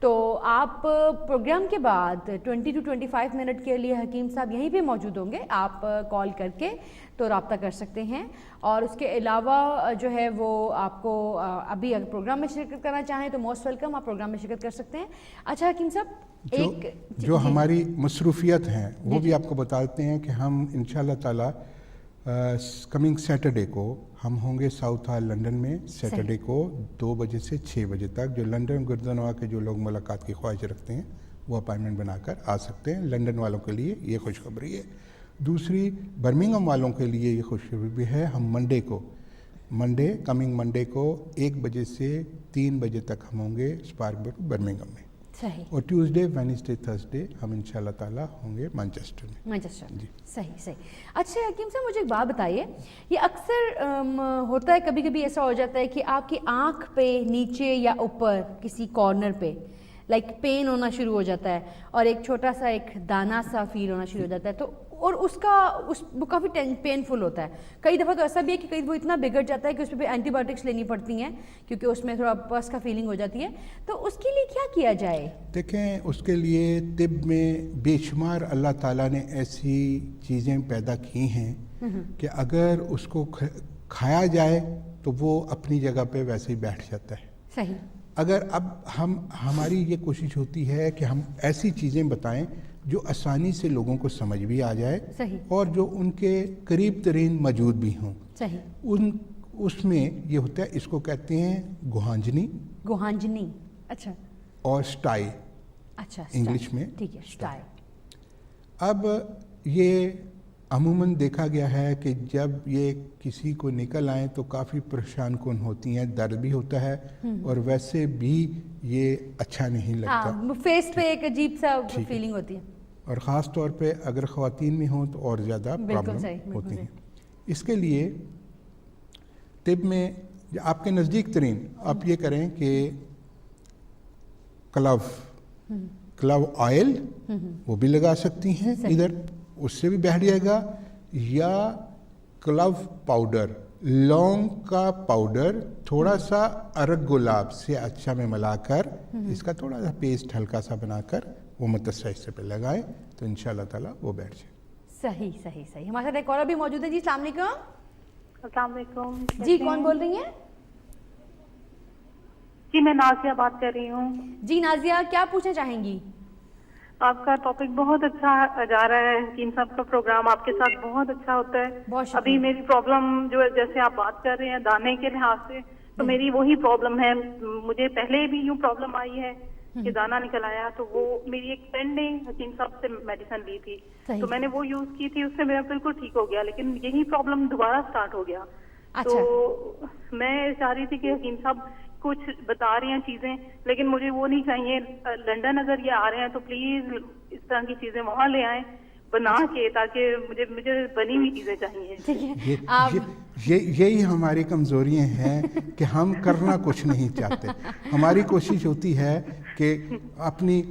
तो आप प्रोग्राम के बाद 20 to 25 मिनट के लिए हकीम साहब यहीं पे मौजूद होंगे, आप कॉल करके तो रब्ता कर सकते हैं। और उसके अलावा जो है वो आपको अभी अगर प्रोग्राम में शिरकत करना चाहें तो मोस्ट वेलकम, आप प्रोग्राम में शिरकत कर सकते हैं। अच्छा हकीम साहब, जो हमारी मसरूफियत हैं वो भी आपको बताते हैं कि हम इंशाल्लाह ताला कमिंग सैटरडे को हम होंगे साउथ हॉल लंदन में, सैटरडे को 2 बजे से 6 बजे तक। जो लंदन गुर्जनवा के जो लोग मुलाकात की ख्वाहिश रखते हैं वो अपॉइंटमेंट बनाकर आ सकते हैं। लंदन वालों के लिए ये खुशखबरी है। दूसरी, बर्मिंघम वालों के लिए ये खुशखबरी भी है, हम कमिंग मंडे को 1 बजे से 3 बजे तक हम होंगे स्पार्क बर्मिंघम में। सही। और ट्यूसडे, वेडनेसडे, थर्सडे हम इंशाल्लाह ताला होंगे मैनचेस्टर में। मैनचेस्टर जी, सही सही। अच्छा हकीम साहब, मुझे एक बात बताइए, ये अक्सर होता है, कभी कभी ऐसा हो जाता है कि आपकी आँख पे नीचे या ऊपर किसी कॉर्नर पे लाइक पेन होना शुरू हो जाता है और एक छोटा सा एक दाना सा फील होना शुरू हो जाता है, तो और वो काफ़ी पेनफुल होता है। कई दफ़ा तो ऐसा भी है कि कई वो इतना बिगड़ जाता है कि उस पर एंटीबायोटिक्स लेनी पड़ती हैं क्योंकि उसमें थोड़ा पस का फीलिंग हो जाती है। तो उसके लिए क्या किया जाए? देखें, उसके लिए तिब में बेशुमार अल्लाह ताला ने ऐसी चीज़ें पैदा की हैं कि अगर उसको खाया जाए तो वो अपनी जगह पे वैसे ही बैठ जाता है। सही। अगर अब हमारी ये कोशिश होती है कि हम ऐसी चीज़ें बताएं जो आसानी से लोगों को समझ भी आ जाए, सही, और जो उनके करीब तरीन मौजूद भी हों। सही। उसमें ये होता है, इसको कहते हैं गुहांजनी। गुहांजनी, अच्छा। और स्टाई, अच्छा, इंग्लिश में। ठीक है, स्टाई। अब ये अमूमन देखा गया है कि जब ये किसी को निकल आए तो काफ़ी परेशान कौन होती हैं, दर्द भी होता है और वैसे भी ये अच्छा नहीं लगता। फेस पे एक अजीब सा फीलिंग होती है, और ख़ास तौर पे अगर ख़वातीन में हो तो और ज़्यादा प्रॉब्लम होती हैं। इसके लिए तिब में आपके नज़दीक तरीन आप ये करें कि क्लव ऑयल वो भी लगा सकती हैं इधर, उससे भी बैठ जाएगा, या क्लव पाउडर, लौंग का पाउडर थोड़ा सा अरग गुलाब से अच्छा में मिलाकर इसका थोड़ा सा पेस्ट हल्का सा बनाकर वो मतस्सा हिस्से पे लगाएं तो इंशाल्लाह ताला वो बैठ जाए। सही सही सही। हमारे साथ एक और भी मौजूद है जी। अस्सलाम वालेकुम। अस्सलाम वालेकुम जी, कौन बोल रही हैं? जी, मैं नाजिया बात कर रही हूँ। जी नाजिया, क्या पूछना चाहेंगी? आपका टॉपिक बहुत अच्छा जा रहा है, हकीम साहब का प्रोग्राम आपके साथ बहुत अच्छा होता है। बहुत अभी मेरी प्रॉब्लम जो है, जैसे आप बात कर रहे हैं दाने के लिहाज से, तो मेरी वही प्रॉब्लम है। मुझे पहले भी यूँ प्रॉब्लम आई है कि दाना निकल आया, तो वो मेरी एक फ्रेंड ने हकीम साहब से मेडिसिन ली थी, तो मैंने वो यूज की थी, उससे मेरा बिल्कुल ठीक हो गया, लेकिन यही प्रॉब्लम दोबारा स्टार्ट हो गया। अच्छा। तो मैं चाह रही थी कि हकीम साहब कुछ बता रही हैं चीजें, लेकिन मुझे वो नहीं चाहिए। लंदन अगर ये आ रहे हैं तो प्लीज इस तरह की चीजें वहां ले आएं बना के, ताकि मुझे बनी हुई चीजें चाहिए। यही हमारी कमजोरियां हैं कि हम करना कुछ नहीं चाहते। हमारी कोशिश होती है कि अपनी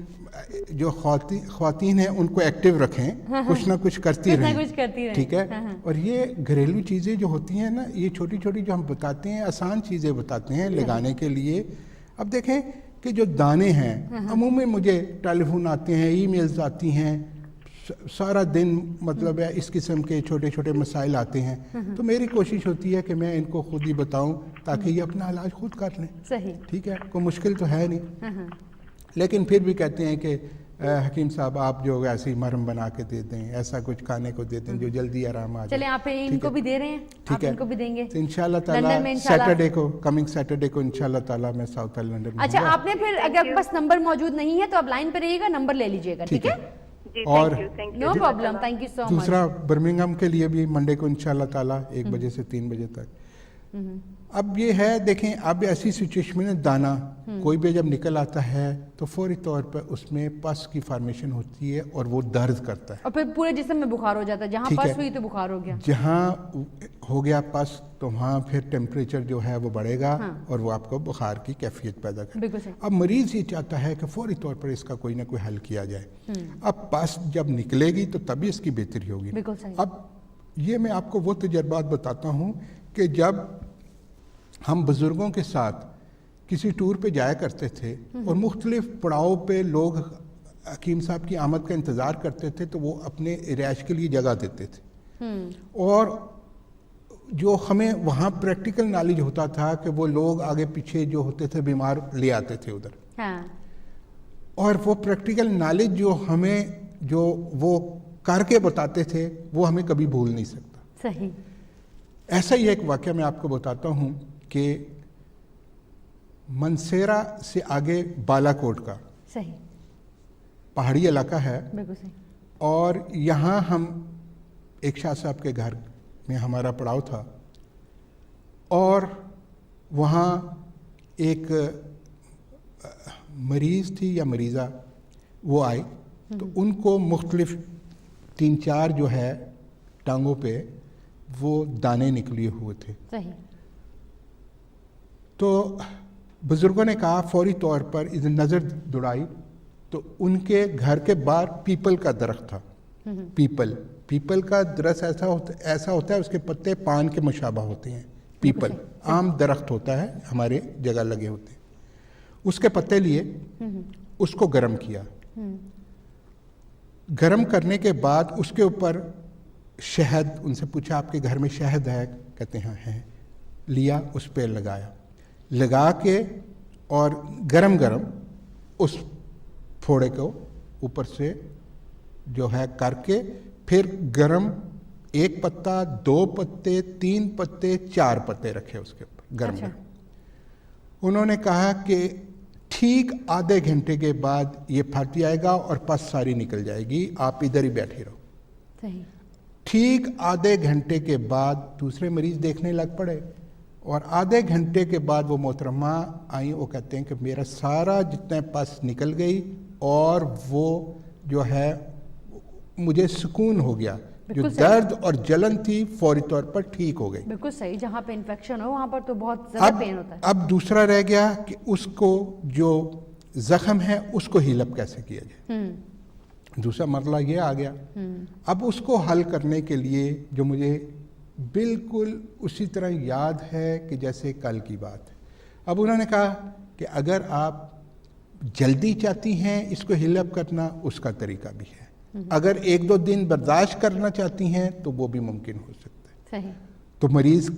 जो ख्वातीन हैं उनको एक्टिव रखें, कुछ ना कुछ करती रहें, ठीक है। और ये घरेलू चीज़ें जो होती हैं ना, ये छोटी छोटी जो हम बताते हैं, आसान चीज़ें बताते हैं लगाने के लिए। अब देखें कि जो दाने हैं, अमूमन मुझे टेलीफोन आते हैं, ईमेल्स आती हैं, सारा दिन मतलब है इस किस्म के छोटे छोटे मसाइल आते हैं, तो मेरी कोशिश होती है कि मैं इनको खुद ही बताऊं ताकि ये अपना इलाज खुद कर लें। सही, ठीक है, कोई मुश्किल तो है नहीं। लेकिन फिर भी कहते हैं कि हकीम साहब आप जो ऐसी मरहम बना के दे दें, ऐसा कुछ खाने को दे दें जो जल्दी आराम आ जाए। चले आप इनको भी दे रहे हैं, ठीक है, इनको भी देंगे तो इंशाल्लाह ताला सैटरडे को, कमिंग सैटरडे को इंशाल्लाह ताला मैं साउथ लंदन में। अच्छा, आपने फिर अगर आपके पास नंबर मौजूद नहीं है तो आप लाइन पे रहिएगा, नंबर ले लीजिएगा, ठीक है? और no problem, thank you so much. दूसरा बर्मिंघम के लिए भी मंडे को इंशाल्लाह ताला 1 बजे से 3 बजे तक। अब ये है, देखें अब ऐसी सिचुएशन में दाना कोई भी जब निकल आता है तो फौरी तौर पर उसमें पस की फॉर्मेशन होती है और वो दर्द करता है, और फिर पूरे जिस्म में बुखार हो जाता है। जहाँ पस हुई तो बुखार हो गया, जहाँ हो गया पस तो वहाँ फिर टेम्परेचर जो है वो बढ़ेगा और वो आपको बुखार की कैफियत पैदा करेगा। अब मरीज ये चाहता है कि फौरी तौर पर इसका कोई ना कोई हल किया जाए। अब पस जब निकलेगी तो तभी इसकी बेहतरी होगी। अब ये मैं आपको वो तजर्बात बताता हूँ कि जब हम बुजुर्गों के साथ किसी टूर पे जाया करते थे और मुख्तलिफ पड़ाव पे लोग हकीम साहब की आमद का इंतज़ार करते थे, तो वो अपने रिहाइश के लिए जगह देते थे। और जो हमें वहाँ प्रैक्टिकल नॉलेज होता था कि वो लोग आगे पीछे जो होते थे बीमार ले आते थे उधर, और वो प्रैक्टिकल नॉलेज जो हमें जो वो करके बताते थे वो हमें कभी भूल नहीं सकता। सही। ऐसा ही एक वाक़या मैं आपको बताता हूँ कि मनसेरा से आगे बालाकोट का सही पहाड़ी इलाका है, बिल्कुल सही। और यहाँ हम एक शाह साहब के घर में हमारा पड़ाव था, और वहाँ एक मरीज़ थी या मरीज़ा वो आई, तो उनको मुख्तलिफ 3-4 जो है टांगों पे वो दाने निकले हुए थे। सही। तो बुज़ुर्गों ने कहा फौरी तौर पर इधर नज़र दौड़ाई तो उनके घर के बाहर पीपल का दरख्त था। पीपल का दरख्त ऐसा होता है, उसके पत्ते पान के मुशाबा होते हैं। पीपल आम दरख्त होता है, हमारे जगह लगे होते हैं। उसके पत्ते लिए, उसको गर्म किया। गर्म करने के बाद उसके ऊपर शहद, उनसे पूछा आपके घर में शहद है? कहते हैं है। लिया, उस पर लगाया, लगा के और गरम गरम उस फोड़े को ऊपर से जो है करके, फिर गरम 1 पत्ता, 2 पत्ते, 3 पत्ते, 4 पत्ते रखे उसके ऊपर गरम गरम। उन्होंने कहा कि ठीक आधे घंटे के बाद ये फट जाएगा और पस सारी निकल जाएगी, आप इधर ही बैठे रहो। सही। ठीक आधे घंटे के बाद दूसरे मरीज देखने लग पड़े और आधे घंटे के बाद वो मोहतरमा आई, वो कहते हैं कि मेरा सारा जितना पस निकल गई और वो जो है मुझे सुकून हो गया, जो दर्द और जलन थी फौरी तौर पर ठीक हो गई। बिल्कुल सही। जहाँ पे इन्फेक्शन हो वहाँ पर तो बहुत ज़्यादा पेन होता है। अब दूसरा रह गया कि उसको जो जख्म है उसको हील अप कैसे किया जाए। दूसरा मरला ये आ गया। अब उसको हल करने के लिए जो मुझे बिल्कुल उसी तरह याद है कि जैसे कल की बात है। अब उन्होंने कहा कि अगर आप जल्दी चाहती हैं इसको हील अप करना, उसका तरीका भी है। अगर 1-2 दिन बर्दाश्त करना चाहती हैं तो वो भी मुमकिन हो सकता है। सही। तो मरीज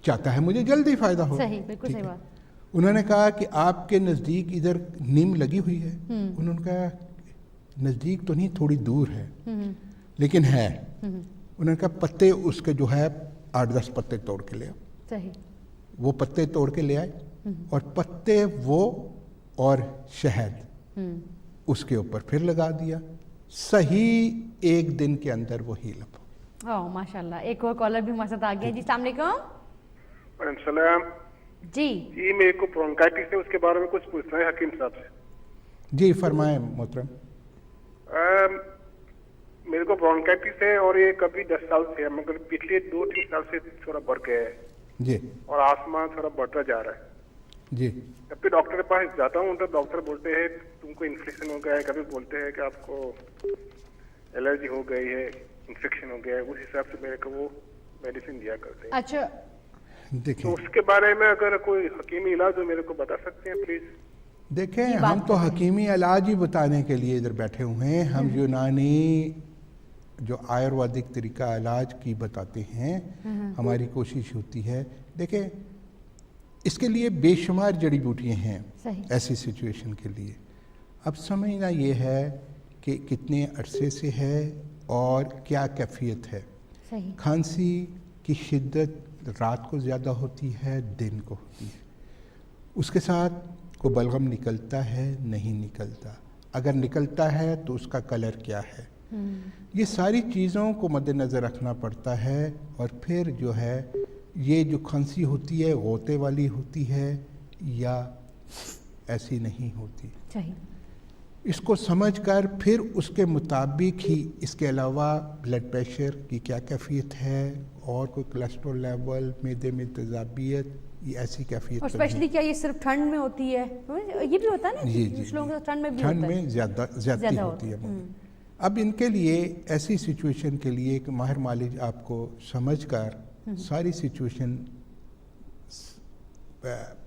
चाहता है मुझे जल्दी फायदा हो। सही, बिल्कुल सही बात। उन्होंने कहा कि आपके नज़दीक इधर नीम लगी हुई है? उन्होंने कहा नज़दीक तो नहीं, थोड़ी दूर है, लेकिन है। उन्होंने कहा पत्ते उसके जो है 8-10 पत्ते तोड़ के ले आओ। सही। वो पत्ते तोड़ के ले आए और पत्ते वो और शहद उसके ऊपर फिर लगा दिया। सही 1 दिन के अंदर वो हील अप हो। ओह माशाल्लाह। एक और कॉलर भी हमारे साथ आ गया जी। अस्सलाम वालेकुम। सलाम जी। जी, मेरे को ब्रोंकाइटिस है, उसके बारे में कुछ पूछना है हकीम साहब से। जी फरमाएं मोहतरम। मेरे को ब्रोंकाइटिस है और ये कभी 10 साल से है, मगर पिछले 2-3 साल से थोड़ा बढ़ गया है जी, और आसमान थोड़ा बढ़ता जा रहा है जी। जब भी डॉक्टर के पास जाता हूँ तो डॉक्टर बोलते हैं तुमको इन्फेक्शन हो गया है, कभी बोलते हैं कि आपको एलर्जी हो गई है, इन्फेक्शन हो गया है। उस हिसाब से मेरे को वो मेडिसिन दिया करते हैं। अच्छा, देखें तो उसके बारे में अगर कोई हकीमी इलाज हो मेरे को बता सकते हैं प्लीज? देखें, हम तो हकीमी इलाज ही बताने के लिए इधर बैठे हुए हैं। हम यूनानी जो आयुर्वेदिक तरीका इलाज की बताते हैं, हमारी कोशिश होती है। देखें, इसके लिए बेशुमार जड़ी बूटियाँ हैं ऐसी सिचुएशन के लिए। अब समझना ये है कि कितने अरसे से है और क्या कैफियत है। सही। खांसी की शिद्दत रात को ज़्यादा होती है, दिन को होती है। उसके साथ को बलगम निकलता है, नहीं निकलता? अगर निकलता है तो उसका कलर क्या है? ये सारी चीज़ों को मद्देनज़र रखना पड़ता है। और फिर जो है ये जो खांसी होती है गोते वाली होती है या ऐसी नहीं होती। सही। इसको समझकर फिर उसके मुताबिक ही, इसके अलावा ब्लड प्रेशर की क्या कैफियत है और कोई कोलेस्ट्रॉल लेवल, मैदे में तेजाबियत, ये ऐसी कैफियत। और स्पेशली क्या ये सिर्फ ठंड में होती है? ये भी होता है ना? जी कुछ लोगों को ठंड में भी ठंड होता है। में ज़्यादा होती है। अब इनके लिए ऐसी सिचुएशन के लिए एक माहिर मालिज आपको समझकर सारी सिचुएशन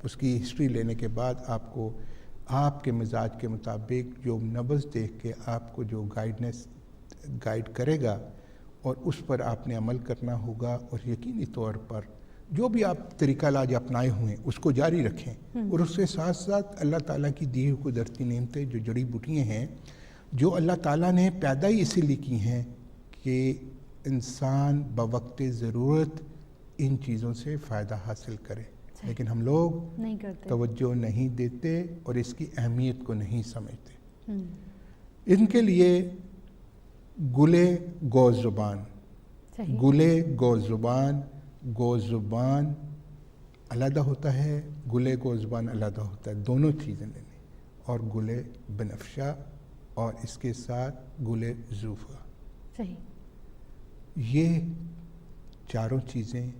उसकी हिस्ट्री लेने के बाद आपको आपके मिजाज के मुताबिक जो नब्ज़ देख के आपको जो गाइड करेगा और उस पर आपने अमल करना होगा। और यकीनी तौर पर जो भी आप तरीका इलाज अपनाए हुए हैं उसको जारी रखें। और उसके साथ साथ अल्लाह ताला की दी हुई कुदरती नेमतें, जो जड़ी बूटियाँ हैं, जो अल्लाह ताला ने पैदा ही इसीलिए की हैं कि इंसान बवक्त ज़रूरत इन चीज़ों से फ़ायदा हासिल करे। लेकिन हम लोग नहीं करते, तवज्जो नहीं देते और इसकी अहमियत को नहीं समझते। इनके लिए गुले गो ज़ुबान, गुले गो ज़ुबान, गो ज़ुबान अलग होता है, गुले गो ज़ुबान अलग होता है। दोनों चीज़ें लेनी। और गुले बनफ्शा और इसके साथ गुले ज़ूफ़ा, सही। ये चारों चीज़ें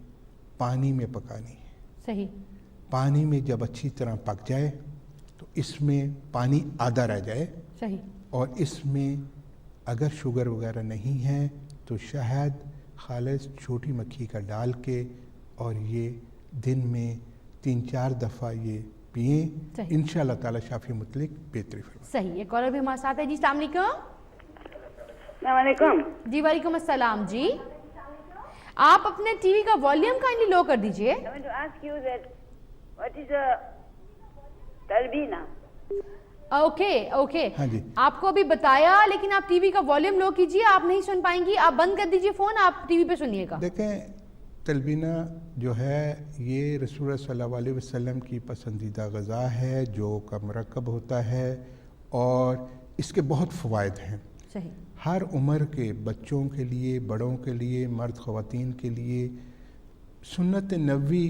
पानी में पकानी है। सही। पानी में जब अच्छी तरह पक जाए तो इसमें पानी आधा रह जाए, सही, और इसमें अगर शुगर वगैरह नहीं है तो शहद खालिस छोटी मक्खी का डाल के और ये दिन में 3-4 दफ़ा ये पिए, सही। इंशाअल्लाह ताला शाफी मुतलिक बेहतरी फरमाए। सही। एक कॉलर भी हमारे साथ है जी। अस्सलाम वालेकुम। जी वालेकुम अस्सलाम जी। आप अपने टीवी का वॉल्यूम काइंडली लो कर दीजिए। I want to ask you that what is a talbina? Okay okay, हाँ जी। आपको अभी बताया, लेकिन आप टीवी का वॉल्यूम लो कीजिए, आप नहीं सुन पाएंगी। आप बंद कर दीजिए फ़ोन, आप टीवी पे सुनिएगा। देखें, तलबीना जो है ये रसूल सल्लल्लाहु अलैहि वसल्लम की पसंदीदा ग़ज़ा है जो का मरकब होता है और इसके बहुत फ़वाइद हैं। सही, हर उम्र के बच्चों के लिए, बड़ों के लिए, मर्द ख़वातीन के लिए सुन्नत नबवी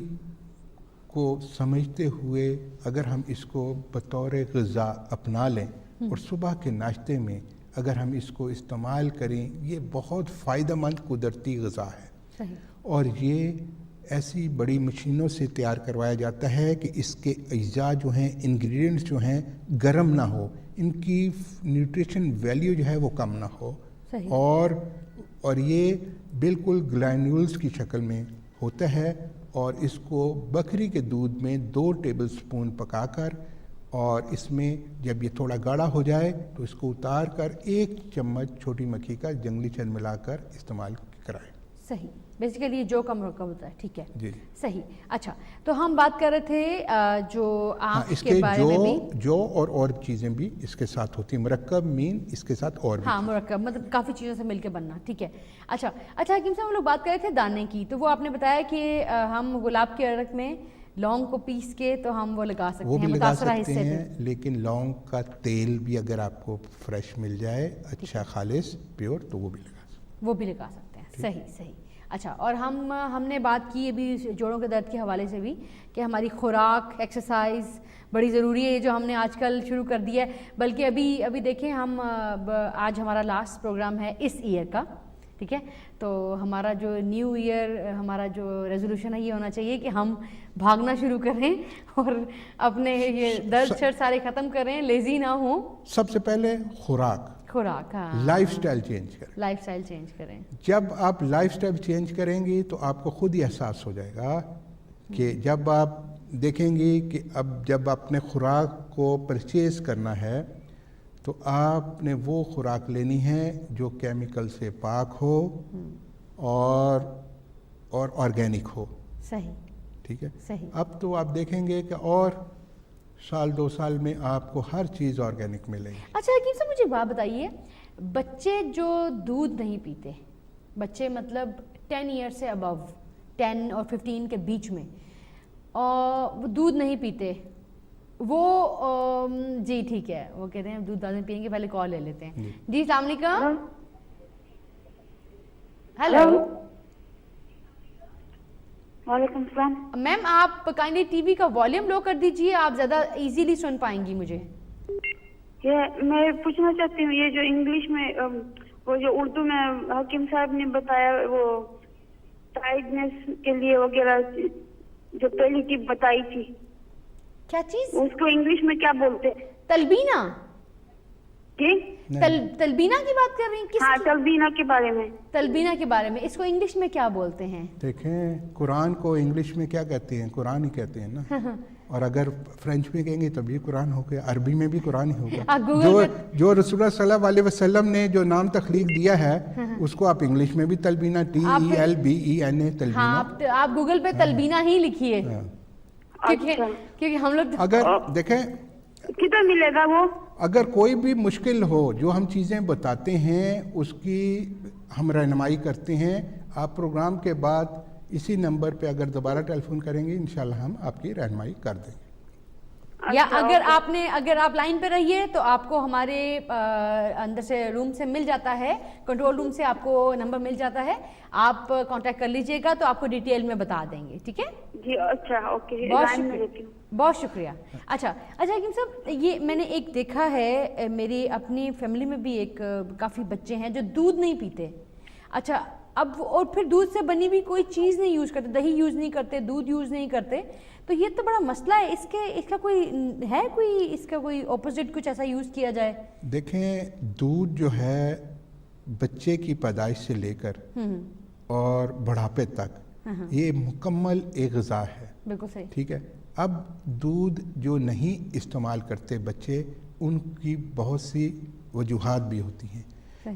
को समझते हुए अगर हम इसको बतौर ग़ज़ा अपना लें और सुबह के नाश्ते में अगर हम इसको इस्तेमाल करें, ये बहुत फ़ायदेमंद कुदरती ग़ज़ा है। सही, और ये ऐसी बड़ी मशीनों से तैयार करवाया जाता है कि इसके अज्जा जो हैं, इंग्रेडिएंट्स जो हैं, गर्म ना हो, इनकी न्यूट्रिशन वैल्यू जो है वो कम ना हो, सही। और ये बिल्कुल ग्लैन्यूल्स की शक्ल में होता है और इसको बकरी के दूध में 2 टेबल स्पून पकाकर और इसमें जब ये थोड़ा गाढ़ा हो जाए तो इसको उतार कर 1 चम्मच छोटी मक्खी का जंगली शहद मिलाकर इस्तेमाल कराएं। सही। बेसिकली जो कम रकम होता है, ठीक है जी। सही। अच्छा, तो हम बात कर रहे थे जो आँख इसके के बारे में भी, जो और चीज़ें भी इसके साथ होती हैं, मरकब मीन इसके साथ और भी। हाँ, मुरक्कब मतलब काफ़ी चीज़ों से मिलकर बनना, ठीक है। अच्छा हकीम साहब, हम लोग बात कर रहे थे दाने की, तो वो आपने बताया कि हम गुलाब के अरक में लौंग को पीस के तो हम वो लगा सकते वो हैं भी लगा मुतासरा सकते हिस्से हैं, पे। लेकिन लौंग का तेल भी अगर आपको फ्रेश मिल जाए, अच्छा खालिस प्योर, तो वो भी लगा सकते हैं। वो भी लगा सकते हैं। सही सही। अच्छा, और हमने बात की अभी जोड़ों के दर्द के हवाले से भी कि हमारी खुराक, एक्सरसाइज बड़ी ज़रूरी है, ये जो हमने आजकल शुरू कर दिया है। बल्कि अभी देखें, हम आज हमारा लास्ट प्रोग्राम है इस ईयर का, ठीक है। तो हमारा जो न्यू ईयर, हमारा जो रेजोल्यूशन है, ये होना चाहिए कि हम भागना शुरू करें और अपने ये दर्द शर्द सारे ख़त्म करें, लेज़ी ना हो। सबसे पहले खुराक, हाँ, लाइफस्टाइल चेंज करें। लाइफस्टाइल चेंज करें। जब आप लाइफस्टाइल चेंज करेंगी तो आपको खुद ही एहसास हो जाएगा कि जब आप देखेंगी कि अब जब आपने खुराक को परचेज़ करना है तो आपने वो खुराक लेनी है जो केमिकल से पाक हो और ऑर्गेनिक हो। सही, ठीक है। सही। अब तो आप देखेंगे कि और साल 2 साल में आपको हर चीज़ ऑर्गेनिक मिलेगी। अच्छा हकीम साहब, मुझे बात बताइए, बच्चे जो दूध नहीं पीते, बच्चे मतलब 10 ईयर से अबव, 10 और 15 के बीच में, और वो दूध नहीं पीते, वो जी ठीक है, वो कहते हैं दूध नहीं पियेंगे, पहले कॉल ले लेते हैं। जी अस्सलाम वालेकुम। हेलो वालेकुम सलाम। मैम, आप काइंडली टीवी का वॉल्यूम लो कर दीजिए, आप ज़्यादा इजीली सुन पाएंगी मुझे। ये मैं पूछना चाहती हूँ, ये जो इंग्लिश में वो जो उर्दू में हकीम साहब ने बताया, वो टाइडनेस के लिए वगैरह जो पहली टिप बताई थी, क्या चीज़? उसको इंग्लिश में क्या बोलते हैं? तलबीना। जी, तलबीना की बात कर रही हैं? हाँ, तलबीना के बारे में। तलबीना के बारे में, इसको इंग्लिश में क्या बोलते हैं? देखें, कुरान को इंग्लिश में क्या कहते हैं? कुरान ही कहते हैं ना। और अगर फ्रेंच में कहेंगे तब ये कुरान हो गया, अरबी में भी कुरान ही होगा। जो रसूलुल्लाह सल्लल्लाहु अलैहि वसल्लम ने जो नाम तख्लीक दिया है उसको आप इंग्लिश में भी तलबीना, TELBENA, तलबीना। हाँ, आप गूगल पे तलबीना ही लिखिए, क्योंकि हम लोग अगर देखें किधर मिलेगा वो? अगर कोई भी मुश्किल हो, जो हम चीज़ें बताते हैं उसकी हम रहनुमाई करते हैं। आप प्रोग्राम के बाद इसी नंबर पे अगर दोबारा टेलीफोन करेंगे, इंशाल्लाह हम आपकी रहनुमाई कर देंगे। या अगर आप लाइन पे रहिए तो आपको हमारे अंदर से रूम से मिल जाता है, कंट्रोल रूम से आपको नंबर मिल जाता है, आप कांटेक्ट कर लीजिएगा तो आपको डिटेल में बता देंगे, ठीक है जी? अच्छा, ओके, बहुत शुक्रिया। अच्छा हकीम साहब, ये मैंने एक देखा है, मेरी अपनी फैमिली में भी एक काफ़ी बच्चे हैं जो दूध नहीं पीते। अच्छा, اب اور پھر دودھ سے بنی بھی کوئی چیز نہیں یوز کرتے, دہی یوز نہیں کرتے, دودھ یوز نہیں کرتے, تو یہ تو بڑا مسئلہ ہے. اس کا کوئی اپوزٹ کچھ ایسا یوز کیا جائے؟ دیکھیں, دودھ جو ہے بچے کی پیدائش سے لے کر اور بڑھاپے تک یہ مکمل ایک غذا ہے. بالکل صحیح. ٹھیک ہے. اب دودھ جو نہیں استعمال کرتے بچے, ان کی بہت سی وجوہات بھی ہوتی ہیں.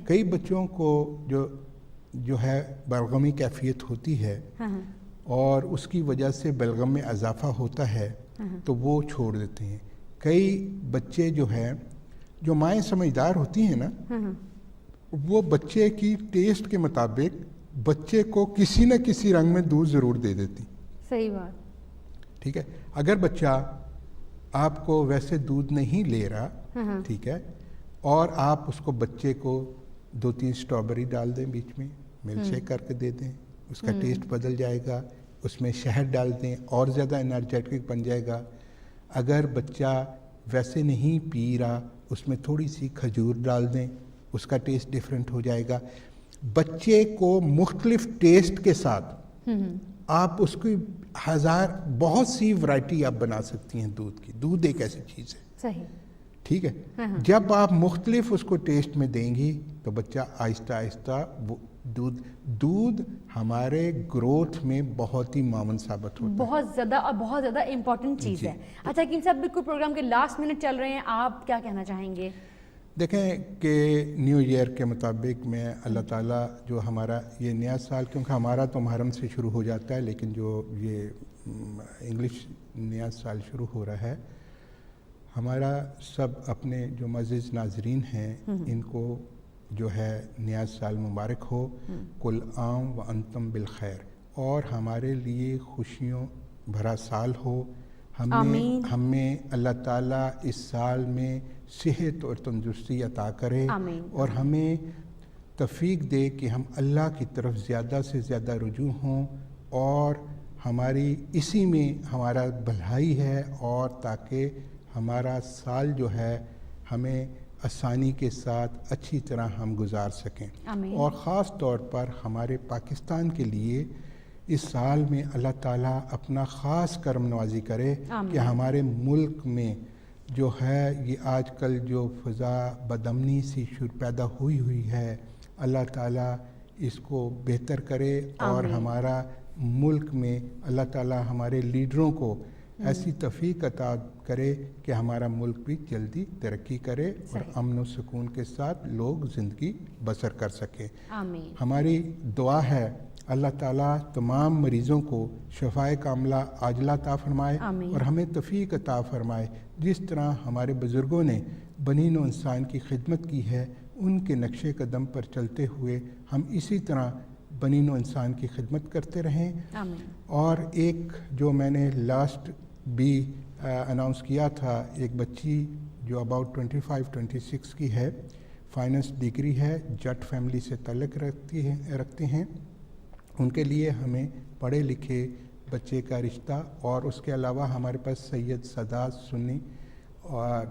کئی بچوں کو جو ہے بلغمی کیفیت ہوتی ہے اور اس کی وجہ سے بلغم میں اضافہ ہوتا ہے تو وہ چھوڑ دیتے ہیں. کئی بچے جو ہیں, جو مائیں سمجھدار ہوتی ہیں نا, وہ بچے کی ٹیسٹ کے مطابق بچے کو کسی نہ کسی رنگ میں دودھ ضرور دے دیتی. صحیح بات. ٹھیک ہے. اگر بچہ آپ کو ویسے دودھ نہیں لے رہا, ٹھیک ہے, اور آپ اس کو بچے کو 2-3 اسٹرابری ڈال دیں, بیچ میں ملک شیک کر کے دے دیں, اس کا ٹیسٹ بدل جائے گا. اس میں شہد ڈال دیں, اور زیادہ انرجیٹک بن جائے گا. اگر بچہ ویسے نہیں پی رہا, اس میں تھوڑی سی کھجور ڈال دیں, اس کا ٹیسٹ ڈیفرنٹ ہو جائے گا. بچے کو مختلف ٹیسٹ کے ساتھ آپ اس کی بہت سی ورائٹی آپ بنا سکتی ہیں دودھ کی. دودھ ایک ایسی چیز ہے. صحیح. ٹھیک ہے. جب آپ مختلف اس کو ٹیسٹ میں دیں گی تو بچہ آہستہ آہستہ وہ دودھ ہمارے گروتھ میں بہت ہی معاون ثابت ہوتا ہے. بہت زیادہ امپورٹنٹ چیز ہے. اچھا حکیم صاحب, بالکل پروگرام کے لاسٹ منٹ چل رہے ہیں, آپ کیا کہنا چاہیں گے؟ دیکھیں کہ نیو ایئر کے مطابق میں اللہ تعالیٰ جو ہمارا یہ نیا سال, کیونکہ ہمارا تو محرم سے شروع ہو جاتا ہے, لیکن جو یہ انگلش نیا سال شروع ہو رہا ہے, ہمارا سب اپنے جو معزز ناظرین ہیں ان کو جو ہے نیا سال مبارک ہو. کل عام و انتم بالخیر, اور ہمارے لیے خوشیوں بھرا سال ہو. ہمیں اللہ تعالیٰ اس سال میں صحت اور تندرستی عطا کرے, اور ہمیں توفیق دے کہ ہم اللہ کی طرف زیادہ سے زیادہ رجوع ہوں, اور ہماری اسی میں ہمارا بھلائی ہے, اور تاکہ ہمارا سال جو ہے ہمیں آسانی کے ساتھ اچھی طرح ہم گزار سکیں. اور خاص طور پر ہمارے پاکستان کے لیے اس سال میں اللہ تعالیٰ اپنا خاص کرم نوازی کرے کہ ہمارے ملک میں جو ہے یہ آج کل جو فضا بدامنی سی پیدا ہوئی ہے, اللہ تعالیٰ اس کو بہتر کرے, اور ہمارا ملک میں اللہ تعالیٰ ہمارے لیڈروں کو ایسی توفیق عطا کرے کہ ہمارا ملک بھی جلدی ترقی کرے اور امن و سکون کے ساتھ لوگ زندگی بسر کر سکیں. ہماری دعا ہے اللہ تعالیٰ تمام مریضوں کو شفائے کاملہ عاجلہ عطا فرمائے, اور ہمیں توفیق عطا فرمائے. جس طرح ہمارے بزرگوں نے بنی نوع انسان کی خدمت کی ہے, ان کے نقش قدم پر چلتے ہوئے ہم اسی طرح بنی نوع انسان کی خدمت کرتے رہیں. اور ایک جو میں نے لاسٹ بھی اناؤنس کیا تھا, ایک بچی جو اباؤٹ 25-26 کی ہے, فائننس ڈگری ہے, جٹ فیملی سے تعلق رکھتے ہیں. ان کے لیے ہمیں پڑھے لکھے بچے کا رشتہ, اور اس کے علاوہ ہمارے پاس سید سادات سنی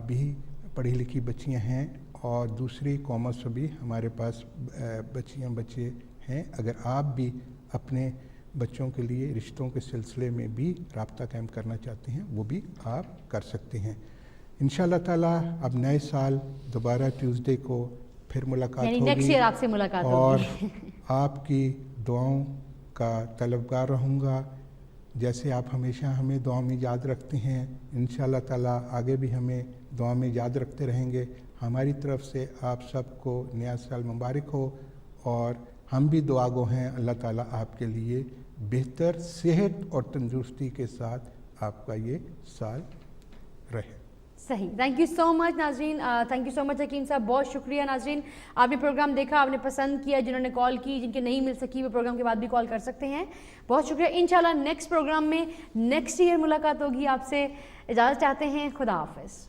بھی پڑھی لکھی بچیاں ہیں, اور دوسری کامرس بھی ہمارے پاس بچے ہیں. اگر آپ بھی اپنے بچوں کے لیے رشتوں کے سلسلے میں بھی رابطہ قائم کرنا چاہتے ہیں, وہ بھی آپ کر سکتے ہیں. انشاءاللہ تعالیٰ اب نئے سال دوبارہ ٹیوزڈے کو پھر ملاقات ہوگی, آپ سے ملاقات اور آپ کی دعاؤں کا طلبگار رہوں گا. جیسے آپ ہمیشہ ہمیں دعا میں یاد رکھتے ہیں, انشاءاللہ تعالیٰ آگے بھی ہمیں دعا میں یاد رکھتے رہیں گے. ہماری طرف سے آپ سب کو نیا سال مبارک ہو, اور ہم بھی دعا گو ہیں اللہ تعالیٰ آپ کے لیے بہتر صحت اور تندرستی کے ساتھ آپ کا یہ سال رہے. صحیح. تھینک یو سو مچ ناظرین, تھینک یو سو مچ حکیم صاحب, بہت شکریہ ناظرین. آپ نے پروگرام دیکھا, آپ نے پسند کیا, جنہوں نے کال کی, جن کے نہیں مل سکی وہ پروگرام کے بعد بھی کال کر سکتے ہیں. بہت شکریہ. انشاءاللہ نیکسٹ پروگرام میں نیکسٹ ایئر ملاقات ہوگی. آپ سے اجازت چاہتے ہیں. خدا حافظ.